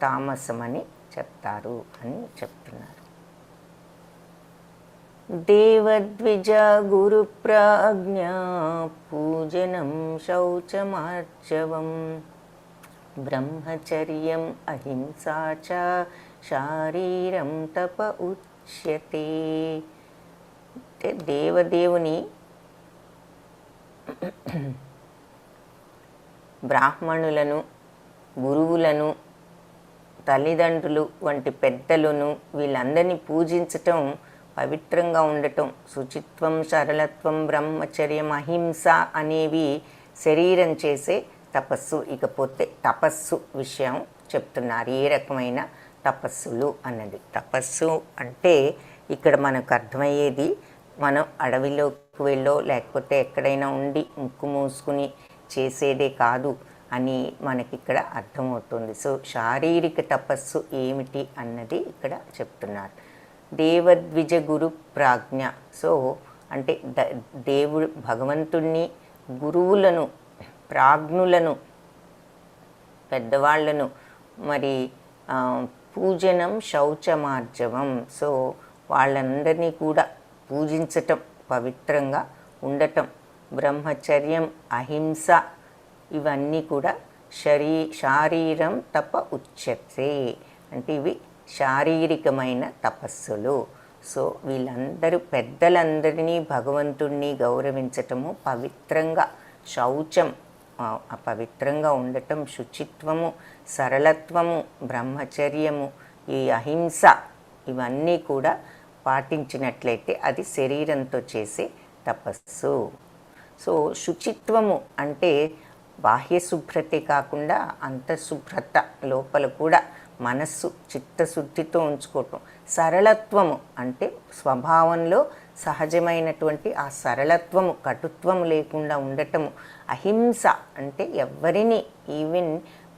తామసమని చెప్తారు అని చెప్తున్నారు. దేవద్విజ గురు ప్రాజ్ఞా పూజనం శౌచమార్జవం బ్రహ్మచర్యం అహింసా చ శారీరం తప ఉచ్యతే. అంటే దేవదేవుని బ్రాహ్మణులను, గురువులను, తల్లిదండ్రులు వంటి పెద్దలను వీళ్ళందరినీ పూజించటం, పవిత్రంగా ఉండటం, శుచిత్వం, సరళత్వం, బ్రహ్మచర్యం, అహింస అనేవి శరీరం చేసే తపస్సు. ఇకపోతే తపస్సు విషయం చెప్తున్నారు. ఏ రకమైన తపస్సులు అన్నది. తపస్సు అంటే ఇక్కడ మనకు అర్థమయ్యేది, మనం అడవిలోకి వెళ్ళో లేకపోతే ఎక్కడైనా ఉండి ముక్కు మూసుకుని చేసేదే కాదు అని మనకి ఇక్కడ అర్థమవుతుంది. సో శారీరక తపస్సు ఏమిటి అన్నది ఇక్కడ చెప్తున్నారు. దేవద్విజ గురు ప్రాజ్ఞ. సో అంటే దేవుడు భగవంతుణ్ణి గురువులను, ప్రాజ్ఞులను, పెద్దవాళ్లను మరి పూజనం శౌచమార్జవం. సో వాళ్ళందరినీ కూడా పూజించటం, పవిత్రంగా ఉండటం, బ్రహ్మచర్యం, అహింస, ఇవన్నీ కూడా శారీరం తప ఉచ్యతే, అంటే ఇవి శారీరకమైన తపస్సులు. సో వీళ్ళందరూ పెద్దలందరినీ, భగవంతుణ్ణి గౌరవించటము, పవిత్రంగా శౌచం, పవిత్రంగా ఉండటం, శుచిత్వము, సరళత్వము, బ్రహ్మచర్యము, ఈ అహింస, ఇవన్నీ కూడా పాటించినట్లయితే అది శరీరంతో చేసే తపస్సు. సో శుచిత్వము అంటే బాహ్య శుభ్రతే కాకుండా అంతఃశుభ్రత, లోపల కూడా మనస్సు చిత్తశుద్ధితో ఉంచుకోవటం. సరళత్వము అంటే స్వభావంలో సహజమైనటువంటి ఆ సరళత్వము, కటుత్వము లేకుండా ఉండటము. అహింస అంటే ఎవరిని, ఈవెన్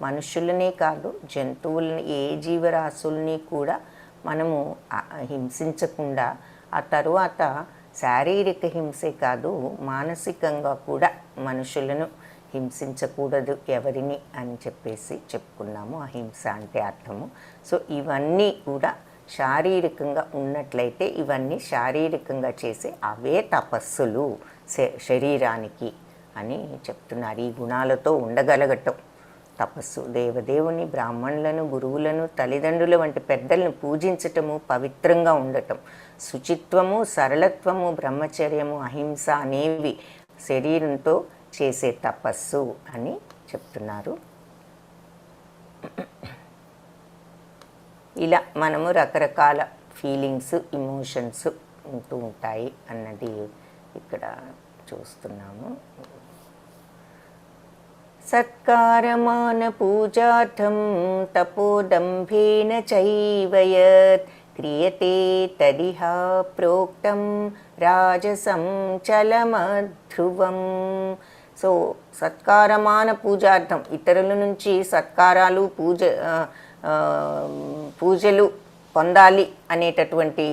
మనుషులనే కాదు, జంతువులని, ఏ జీవరాశుల్ని కూడా మనము హింసించకుండా, ఆ తరువాత శారీరక హింసే కాదు, మానసికంగా కూడా మనుషులను హింసించకూడదు ఎవరిని అని చెప్పేసి చెప్పుకున్నాము. అహింస అంటే అర్థము. సో ఇవన్నీ కూడా శారీరకంగా ఉన్నట్లయితే, ఇవన్నీ శారీరకంగా చేసే అవే తపస్సులు శరీరానికి అని చెప్తున్నారు. ఈ గుణాలతో ఉండగలగటం తపస్సు. దేవదేవుని, బ్రాహ్మణులను, గురువులను, తల్లిదండ్రుల వంటి పెద్దలను పూజించటము, పవిత్రంగా ఉండటం, శుచిత్వము, సరళత్వము, బ్రహ్మచర్యము, అహింస అనేవి శరీరంతో చేసే తపస్సు అని చెప్తున్నారు. ఇలా మనము రకరకాల ఫీలింగ్స్, ఇమోషన్స్ ఉంటూ ఉంటాయి అన్నది ఇక్కడ చూస్తున్నాము. సత్కారమాన పూజార్థం తపోదంభేన చైవ యత్ క్రియతే తదిహ ప్రోక్తం రాజసం చలమధ్రువం. సో సత్కారమాన పూజార్థం, ఇతరుల నుంచి సత్కారాలు, పూజలు పొందాలి అనేటటువంటి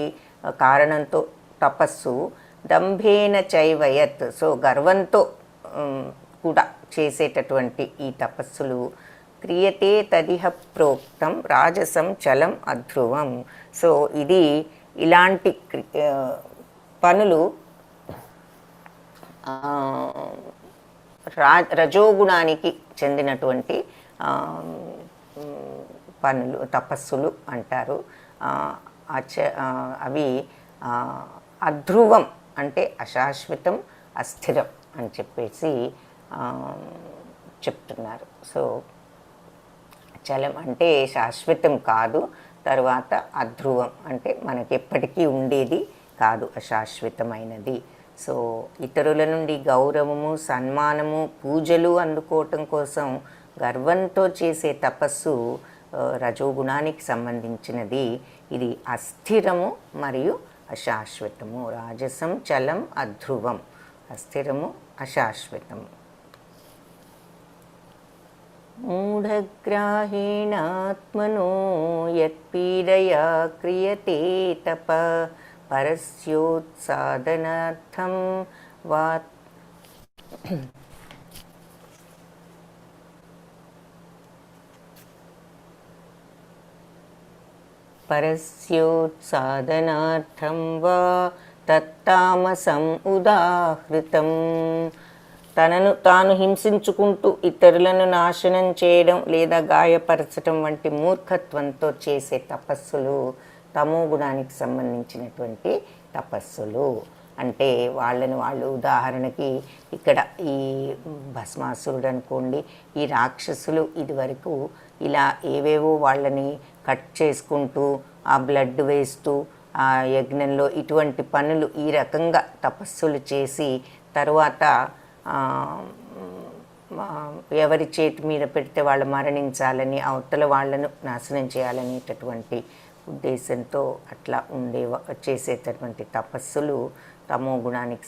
కారణంతో తపస్సు. దంభేన చైవయత్, సో గర్వంతో కూడా చేసేటటువంటి ఈ తపస్సులు. క్రియతే తదిహ ప్రోక్తం రాజసం చలం అధ్రువం. సో ఇది ఇలాంటి పనులు రజోగుణానికి చెందినటువంటి పనులు, తపస్సులు అంటారు. అవి అధ్రువం అంటే అశాశ్వతం, అస్థిరం అని చెప్పేసి చెప్తున్నారు. సో చలం అంటే శాశ్వతం కాదు, తర్వాత అధ్రువం అంటే మనకెప్పటికీ ఉండేది కాదు, అశాశ్వతమైనది. సో ఇతరుల నుండి గౌరవము, సన్మానము, పూజలు అందుకోవటం కోసం గర్వంతో చేసే తపస్సు రజోగుణానికి సంబంధించినది. ఇది అస్థిరము మరియు అశాశ్వతము. రాజసం చలం అధ్రువం, అస్థిరము, అశాశ్వతము. మూఢగ్రాహేణాత్మనో యత్పీడయా క్రియతే తప పరస్యోత్సాదనార్థం వా పరస్యోత్సాదనార్థం వా తత్తామసం ఉదాహృతం. తనను తాను హింసించుకుంటూ ఇతరులను నాశనం చేయడం లేదా గాయపరచడం వంటి మూర్ఖత్వంతో చేసే తపస్సులు తమో గుణానికి సంబంధించినటువంటి తపస్సులు. అంటే వాళ్ళు ఉదాహరణకి ఇక్కడ ఈ భస్మాసురుడు అనుకోండి, ఈ రాక్షసులు ఇదివరకు ఇలా ఏవేవో వాళ్ళని కట్ చేసుకుంటూ, ఆ బ్లడ్ వేస్తూ, ఆ యజ్ఞంలో ఇటువంటి పనులు, ఈ రకంగా తపస్సులు చేసి తరువాత ఎవరి చేతి మీద పెడితే వాళ్ళు మరణించాలని, అవతల వాళ్ళను నాశనం చేయాలనేటటువంటి ఉద్దేశంతో అట్లా చేసేటటువంటి తపస్సులు తమో గుణానికి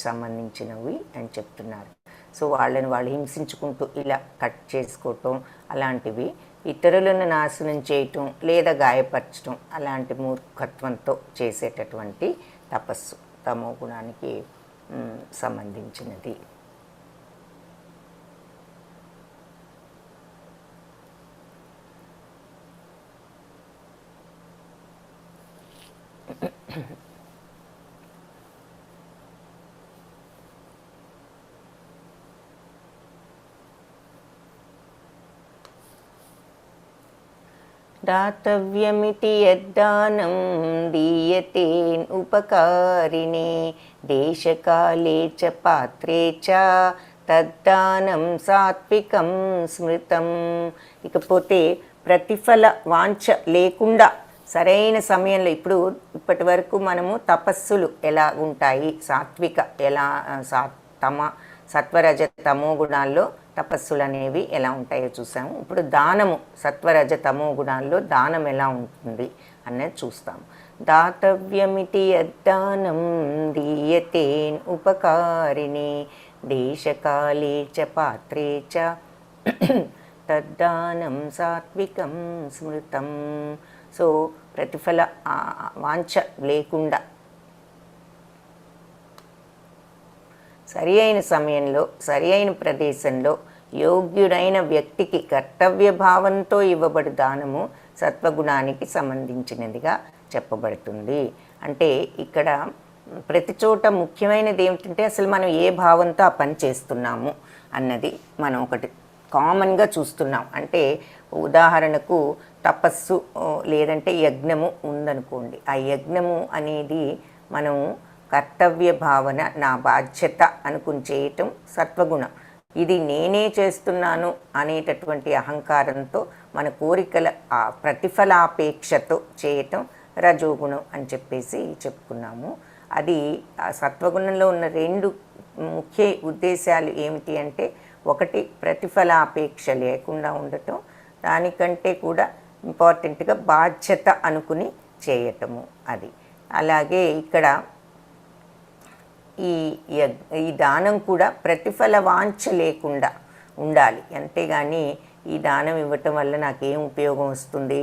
సంబంధించినవి అని చెప్తున్నారు. సో వాళ్ళు హింసించుకుంటూ ఇలా కట్ చేసుకోవటం, అలాంటివి ఇతరులను నాశనం చేయటం లేదా గాయపరచటం, అలాంటి మూర్ఖత్వంతో చేసేటటువంటి తపస్సు తమో గుణానికి సంబంధించినది. దాతవ్యమితి యద్దానం దీయతేన్ ఉపకారిణే దేశకాలే చ పాత్రే చ తద్దానం సాత్వికం స్మృతం. ఇకపోతే ప్రతిఫల వాంఛ లేకుండా సరైన సమయంలో, ఇప్పటి వరకు మనము తపస్సులు ఎలా ఉంటాయి, సాత్విక ఎలా సత్వరజ తమో గుణాల్లో తపస్సులు అనేవి ఎలా ఉంటాయో చూసాము. ఇప్పుడు దానము సత్వరజ తమో గుణాల్లో దానం ఎలా ఉంటుంది అనేది చూస్తాము. దాతవ్యమితి యద్దానం దీయతేన్ ఉపకారిణే దేశకాలే చ పాత్రే చ తద్దానం సాత్వికం స్మృతం. సో ప్రతిఫల వాంఛ లేకుండా సరి అయిన సమయంలో సరి అయిన ప్రదేశంలో యోగ్యుడైన వ్యక్తికి కర్తవ్య భావంతో ఇవ్వబడు దానము సత్వగుణానికి సంబంధించినదిగా చెప్పబడుతుంది. అంటే ఇక్కడ ప్రతి చోట ముఖ్యమైనది ఏమిటంటే అసలు మనం ఏ భావంతో ఆ పని చేస్తున్నాము అన్నది మనం ఒకటి కామన్గా చూస్తున్నాం. అంటే ఉదాహరణకు తపస్సు లేదంటే యజ్ఞము ఉందనుకోండి. ఆ యజ్ఞము అనేది మనం కర్తవ్య భావన, నా బాధ్యత అనుకుని చేయటం సత్వగుణం. ఇది నేనే చేస్తున్నాను అనేటటువంటి అహంకారంతో మన కోరికల ప్రతిఫలాపేక్షతో చేయటం రజోగుణం అని చెప్పేసి చెప్పుకున్నాము. అది సత్వగుణంలో ఉన్న రెండు ముఖ్య ఉద్దేశాలు ఏమిటి అంటే, ఒకటి ప్రతిఫలాపేక్ష లేకుండా ఉండటం, దానికంటే కూడా ఇంపార్టెంట్గా బాధ్యత అనుకుని చేయటము. అది అలాగే ఇక్కడ ఈ దానం కూడా ప్రతిఫల వాంఛ లేకుండా ఉండాలి. అంతేగాని ఈ దానం ఇవ్వటం వల్ల నాకేం ఉపయోగం వస్తుంది,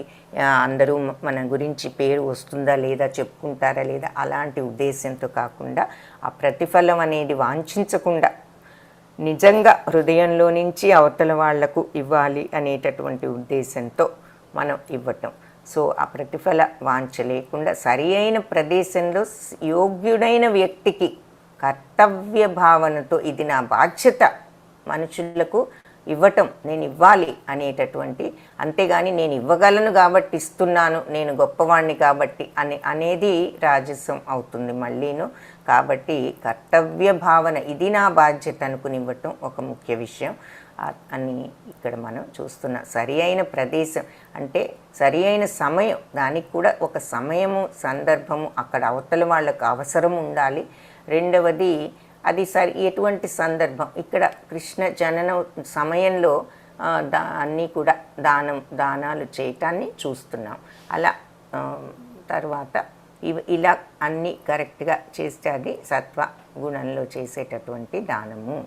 అందరూ మన గురించి పేరు వస్తుందా లేదా, చెప్పుకుంటారా లేదా, అలాంటి ఉద్దేశంతో కాకుండా ఆ ప్రతిఫలం అనేది వాంఛించకుండా నిజంగా హృదయంలో నుంచి అవతల వాళ్లకు ఇవ్వాలి అనేటటువంటి ఉద్దేశంతో మనం ఇవ్వటం. సో ఆ ప్రతిఫల వాంఛ లేకుండా సరి అయిన ప్రదేశంలో యోగ్యుడైన వ్యక్తికి కర్తవ్య భావనతో ఇది నా బాధ్యత మనుషులకు ఇవ్వటం, నేను ఇవ్వాలి అనేటటువంటి, అంతేగాని నేను ఇవ్వగలను కాబట్టి ఇస్తున్నాను, నేను గొప్పవాణ్ణి కాబట్టి అనేది రాజసం అవుతుంది మళ్ళీను. కాబట్టి కర్తవ్య భావన, ఇది నా బాధ్యత అనుకుని ఇవ్వటం ఒక ముఖ్య విషయం అని ఇక్కడ మనం చూస్తున్నాం. సరి అయిన ప్రదేశం అంటే సరి అయిన సమయం, దానికి కూడా ఒక సమయము సందర్భము అక్కడ అవతల వాళ్ళకు అవసరం ఉండాలి. రెండవది అది ఎటువంటి సందర్భం, ఇక్కడ కృష్ణ జనన సమయంలో అన్నీ కూడా దానాలు చేయటాన్ని చూస్తున్నాం. అలా తర్వాత ఇలా అన్నీ కరెక్ట్గా చేస్తే అది సత్వ గుణంలో చేసేటటువంటి దానము.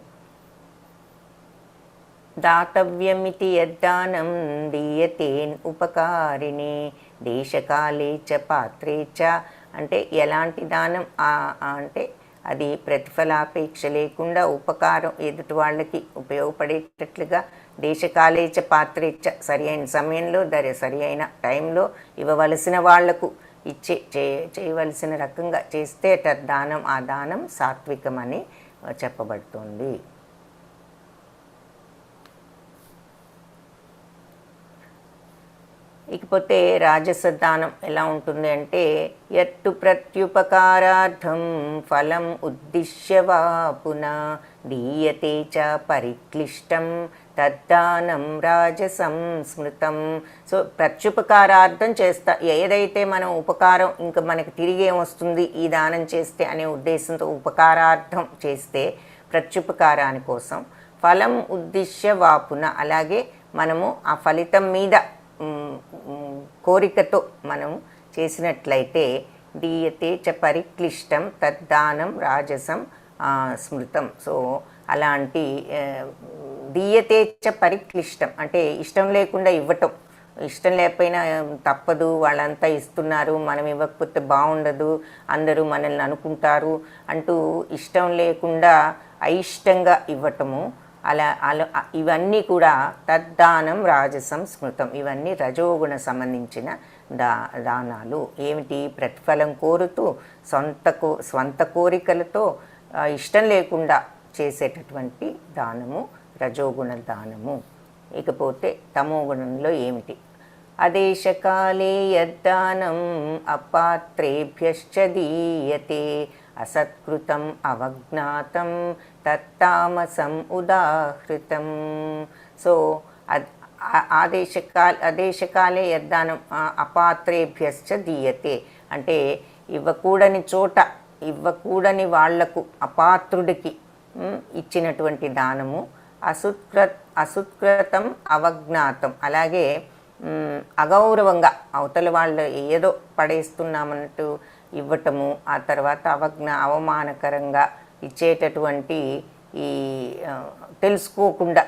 దాతవ్యమితి యద్దానం దీయతేన్ ఉపకారిణే దేశకాలే చ పాత్రే చ. అంటే ఎలాంటి దానం అంటే అది ప్రతిఫలాపేక్ష లేకుండా ఉపకారం ఎదుటి వాళ్ళకి ఉపయోగపడేటట్లుగా దేశకాలే చ పాత్రే చ, సరి అయిన సమయంలో సరి అయిన టైంలో ఇవ్వవలసిన వాళ్లకు చేయవలసిన రకంగా చేస్తే దానం, ఆ దానం సాత్వికమని చెప్పబడుతుంది. ఇకపోతే రాజస దానం ఎలా ఉంటుంది అంటే, యత్తు ప్రత్యుపకారార్థం ఫలం ఉద్దిశ్య వా పునః దీయతే చ పరిక్లిష్టం తద్దానం రాజసం స్మృతం. సో ప్రత్యుపకారార్థం ఏదైతే మనం ఉపకారం ఇంకా మనకి తిరిగి ఏమొస్తుంది ఈ దానం చేస్తే అనే ఉద్దేశంతో ఉపకారార్థం చేస్తే ప్రత్యుపకారాని కోసం, ఫలం ఉద్దిశ్య వాపున అలాగే మనము ఆ ఫలితం మీద కోరికతో మనం చేసినట్లయితే దీయతే చ పరిక్లిష్టం తద్దానం రాజసం స్మృతం. సో అలాంటి దీయతే చ పరిక్లిష్టం అంటే ఇష్టం లేకుండా ఇవ్వటం, ఇష్టం లేకపోయినా తప్పదు, వాళ్ళంతా ఇస్తున్నారు, మనం ఇవ్వకపోతే బాగుండదు, అందరూ మనల్ని అనుకుంటారు అంటూ ఇష్టం లేకుండా అయిష్టంగా ఇవ్వటము అలా ఇవన్నీ కూడా తద్దానం రాజసం స్మృతం. ఇవన్నీ రజోగుణ సంబంధించిన దానాలు. ఏమిటి? ప్రతిఫలం కోరుతూ స్వంత కోరికలతో ఇష్టం లేకుండా చేసేటటువంటి దానము రజోగుణ దానము. ఇకపోతే తమోగుణంలో ఏమిటి? అదేశకాలే యద్దానం అపాత్రేభ్యశ్చ దీయతే అసత్కృతం అవజ్ఞాతం తత్తామసం ఉదాహృతం. సో ఆదేశకాలే యద్దానం అపాత్రేభ్యశ్చ దీయతే అంటే ఇవ్వకూడని చోట ఇవ్వకూడని వాళ్లకు అపాత్రుడికి ఇచ్చినటువంటి దానము. అసుత్కృతం అవజ్ఞాతం అలాగే అగౌరవంగా అవతల వాళ్ళు ఏదో పడేస్తున్నామన్నట్టు ఇవ్వటము, ఆ తర్వాత అవమానకరంగా ఇచ్చేటటువంటి ఈ తెలుసుకోకుండా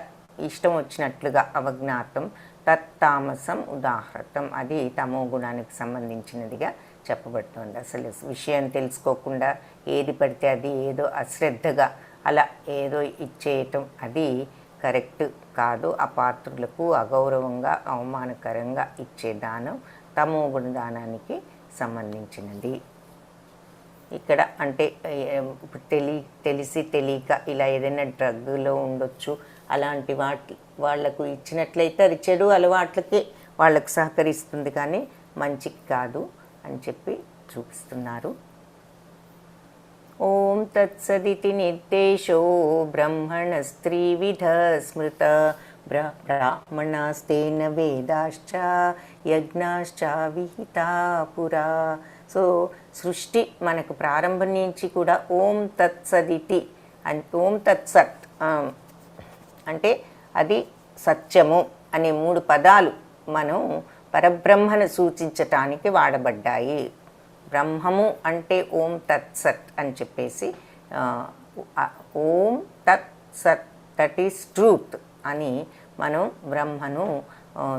ఇష్టం వచ్చినట్లుగా అవజ్ఞాతం తత్తామసం ఉదాహృతం. అది తమో గుణానికి సంబంధించినదిగా చెప్పబడుతుంది. అసలు విషయం తెలుసుకోకుండా ఏది పడితే అది ఏదో అశ్రద్ధగా అలా ఏదో ఇచ్చేయటం అది కరెక్ట్ కాదు. అపాత్రులకు అగౌరవంగా అవమానకరంగా ఇచ్చే దానం తమో గుణ దానానికి సంబంధించినది. ఇక్కడ అంటే తెలిసి తెలియక ఇలా ఏదైనా డ్రగ్లో ఉండొచ్చు, అలాంటి వాళ్లకు ఇచ్చినట్లయితే అది చెడు అలవాట్లకి వాళ్ళకు సహకరిస్తుంది కానీ మంచికి కాదు అని చెప్పి చూపిస్తున్నారు. ఓం తత్సదితి నిర్దేశో బ్రహ్మణస్త్రీవిధ స్మృత బ్రాహ్మణాస్తేన వేదాశ్చ యజ్ఞాశ్చ విహితా పురా. సో సృష్టి మనకు ప్రారంభం నుంచి కూడా ఓం తత్సదితి ఓం తత్సత్ అంటే అది సత్యము అనే 3 పదాలు మనం పరబ్రహ్మను సూచించటానికి వాడబడ్డాయి. బ్రహ్మము అంటే ఓం తత్సత్ అని చెప్పేసి ఓం తత్సత్ దట్ ఈస్ ట్రూత్ అని మనం బ్రహ్మను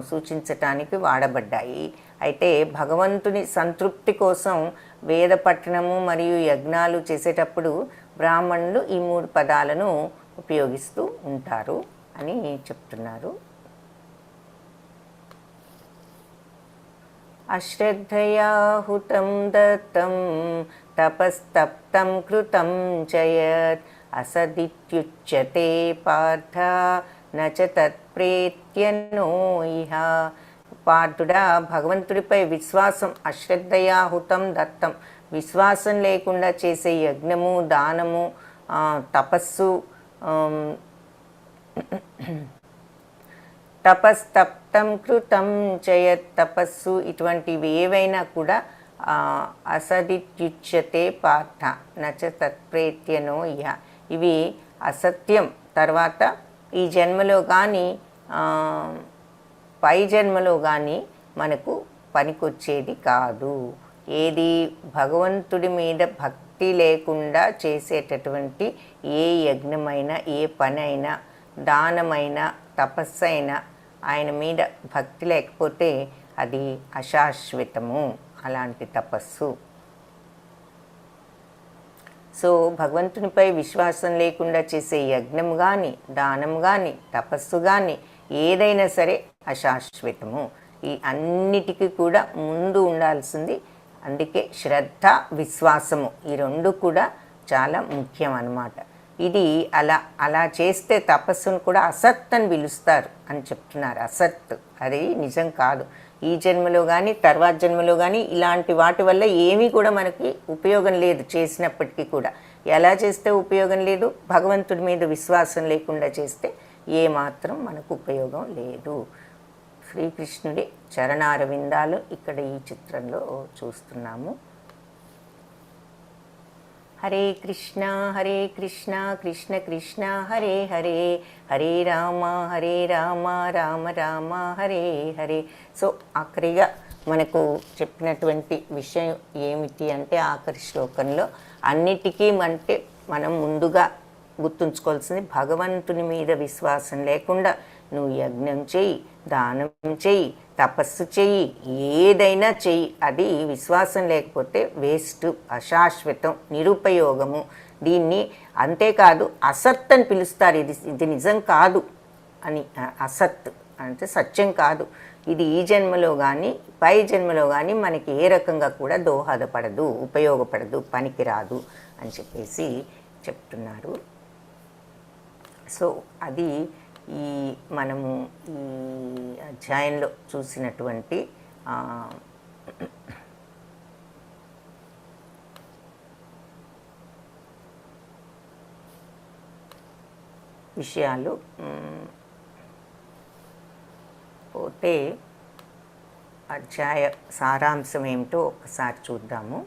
సూచించటానికి వాడబడ్డాయి. అయితే భగవంతుని సంతృప్తి కోసం వేద పఠనము మరియు యజ్ఞాలు చేసేటప్పుడు బ్రాహ్మణులు ఈ 3 పదాలను ఉపయోగిస్తూ ఉంటారు అని చెప్తున్నారు. అశ్రద్ధయా హుతం దత్తం తపస్తప్తం కృతం చయత్ అసదిత్యుచ్యతే పార్థ నచ తత్ప్రేత్యనో ఇహ. పార్థుడా, భగవంతుడిపై విశ్వాసం అశ్రద్ధయా హుతం దత్తం, విశ్వాసం లేకుండా చేసే యజ్ఞము, దానము, తపస్సు, తపస్తప్తం కృతం చయత్ తపస్సు ఇటువంటివి ఏవైనా కూడా అసదిత్యుచ్యతే పార్థ నచ తత్ప్రేత్యనో ఇహ. ఇవి అసత్యం. తర్వాత ఈ జన్మలో కానీ పై జన్మలో కానీ మనకు పనికొచ్చేది కాదు. ఏది? భగవంతుడి మీద భక్తి లేకుండా చేసేటటువంటి ఏ యజ్ఞమైనా, ఏ పనైనా, దానమైనా, తపస్సైనా ఆయన మీద భక్తి లేకపోతే అది అశాశ్వతము అలాంటి తపస్సు. సో భగవంతునిపై విశ్వాసం లేకుండా చేసే యజ్ఞం కానీ, దానం కానీ, తపస్సు కానీ ఏదైనా సరే అశాశ్వతము. ఈ అన్నిటికీ కూడా ముందు ఉండాల్సింది. అందుకే శ్రద్ధ, విశ్వాసము ఈ 2 కూడా చాలా ముఖ్యం అన్నమాట. ఇది అలా చేస్తే తపస్సును కూడా అసత్ అని పిలుస్తారు అని చెప్తున్నారు. అసత్ అది నిజం కాదు. ఈ జన్మలో కానీ తర్వాత జన్మలో కానీ ఇలాంటి వాటి వల్ల ఏమీ కూడా మనకి ఉపయోగం లేదు. చేసినప్పటికీ కూడా ఎలా చేస్తే ఉపయోగం లేదు? భగవంతుడి మీద విశ్వాసం లేకుండా చేస్తే ఏమాత్రం మనకు ఉపయోగం లేదు. శ్రీకృష్ణుడి చరణారవిందాలు ఇక్కడ ఈ చిత్రంలో చూస్తున్నాము. హరే కృష్ణ కృష్ణ కృష్ణ హరే హరే, హరే రామ రామ రామ హరే హరే. సో ఆఖరిగా మనకు చెప్పినటువంటి విషయం ఏమిటి అంటే ఆఖరి శ్లోకంలో అన్నిటికీ అంటే మనం ముందుగా గుర్తుంచుకోవాల్సింది భగవంతుని మీద విశ్వాసం లేకుండా నువ్వు యజ్ఞం చెయ్యి, దానం చెయ్యి, తపస్సు చెయ్యి, ఏదైనా చెయ్యి, అది విశ్వాసం లేకపోతే వేస్ట్, అశాశ్వతం, నిరుపయోగము. దీన్ని అంతేకాదు అసత్ అని పిలుస్తారు. ఇది నిజం కాదు అని. అసత్ అంటే సత్యం కాదు, ఇది ఈ జన్మలో కానీ పై జన్మలో కానీ మనకి ఏ రకంగా కూడా దోహదపడదు, ఉపయోగపడదు, పనికిరాదు అని చెప్పేసి చెప్తున్నారు. సో అది మనము ఈ అధ్యాయంలో చూసినటువంటి విషయాలు. పోతే అధ్యాయ సారాంశం ఏమిటో ఒకసారి చూద్దాము.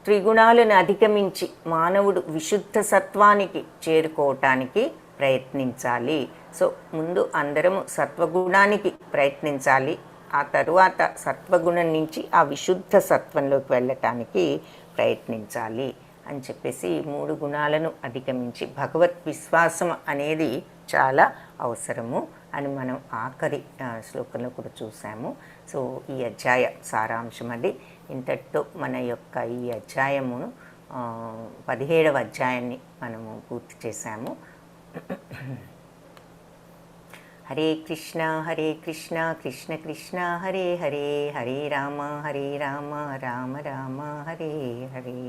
త్రిగుణాలను అధిగమించి మానవుడు విశుద్ధ సత్వానికి చేరుకోవటానికి ప్రయత్నించాలి. సో ముందు అందరము సత్వగుణానికి ప్రయత్నించాలి, ఆ తరువాత సత్వగుణం నుంచి ఆ విశుద్ధ సత్వంలోకి వెళ్ళటానికి ప్రయత్నించాలి అని చెప్పేసి 3 గుణాలను అధిగమించి భగవత్ విశ్వాసం అనేది చాలా అవసరము అని మనం ఆఖరి శ్లోకంలో కూడా చూసాము. సో ఈ అధ్యాయ సారాంశం అది. ఇంతటితో మన యొక్క ఈ అధ్యాయమును 17వ అధ్యాయాన్ని మనము పూర్తి చేశాము. హరే కృష్ణ కృష్ణ కృష్ణ హరే హరే, హరే రామ రామ రామ హరే హరే.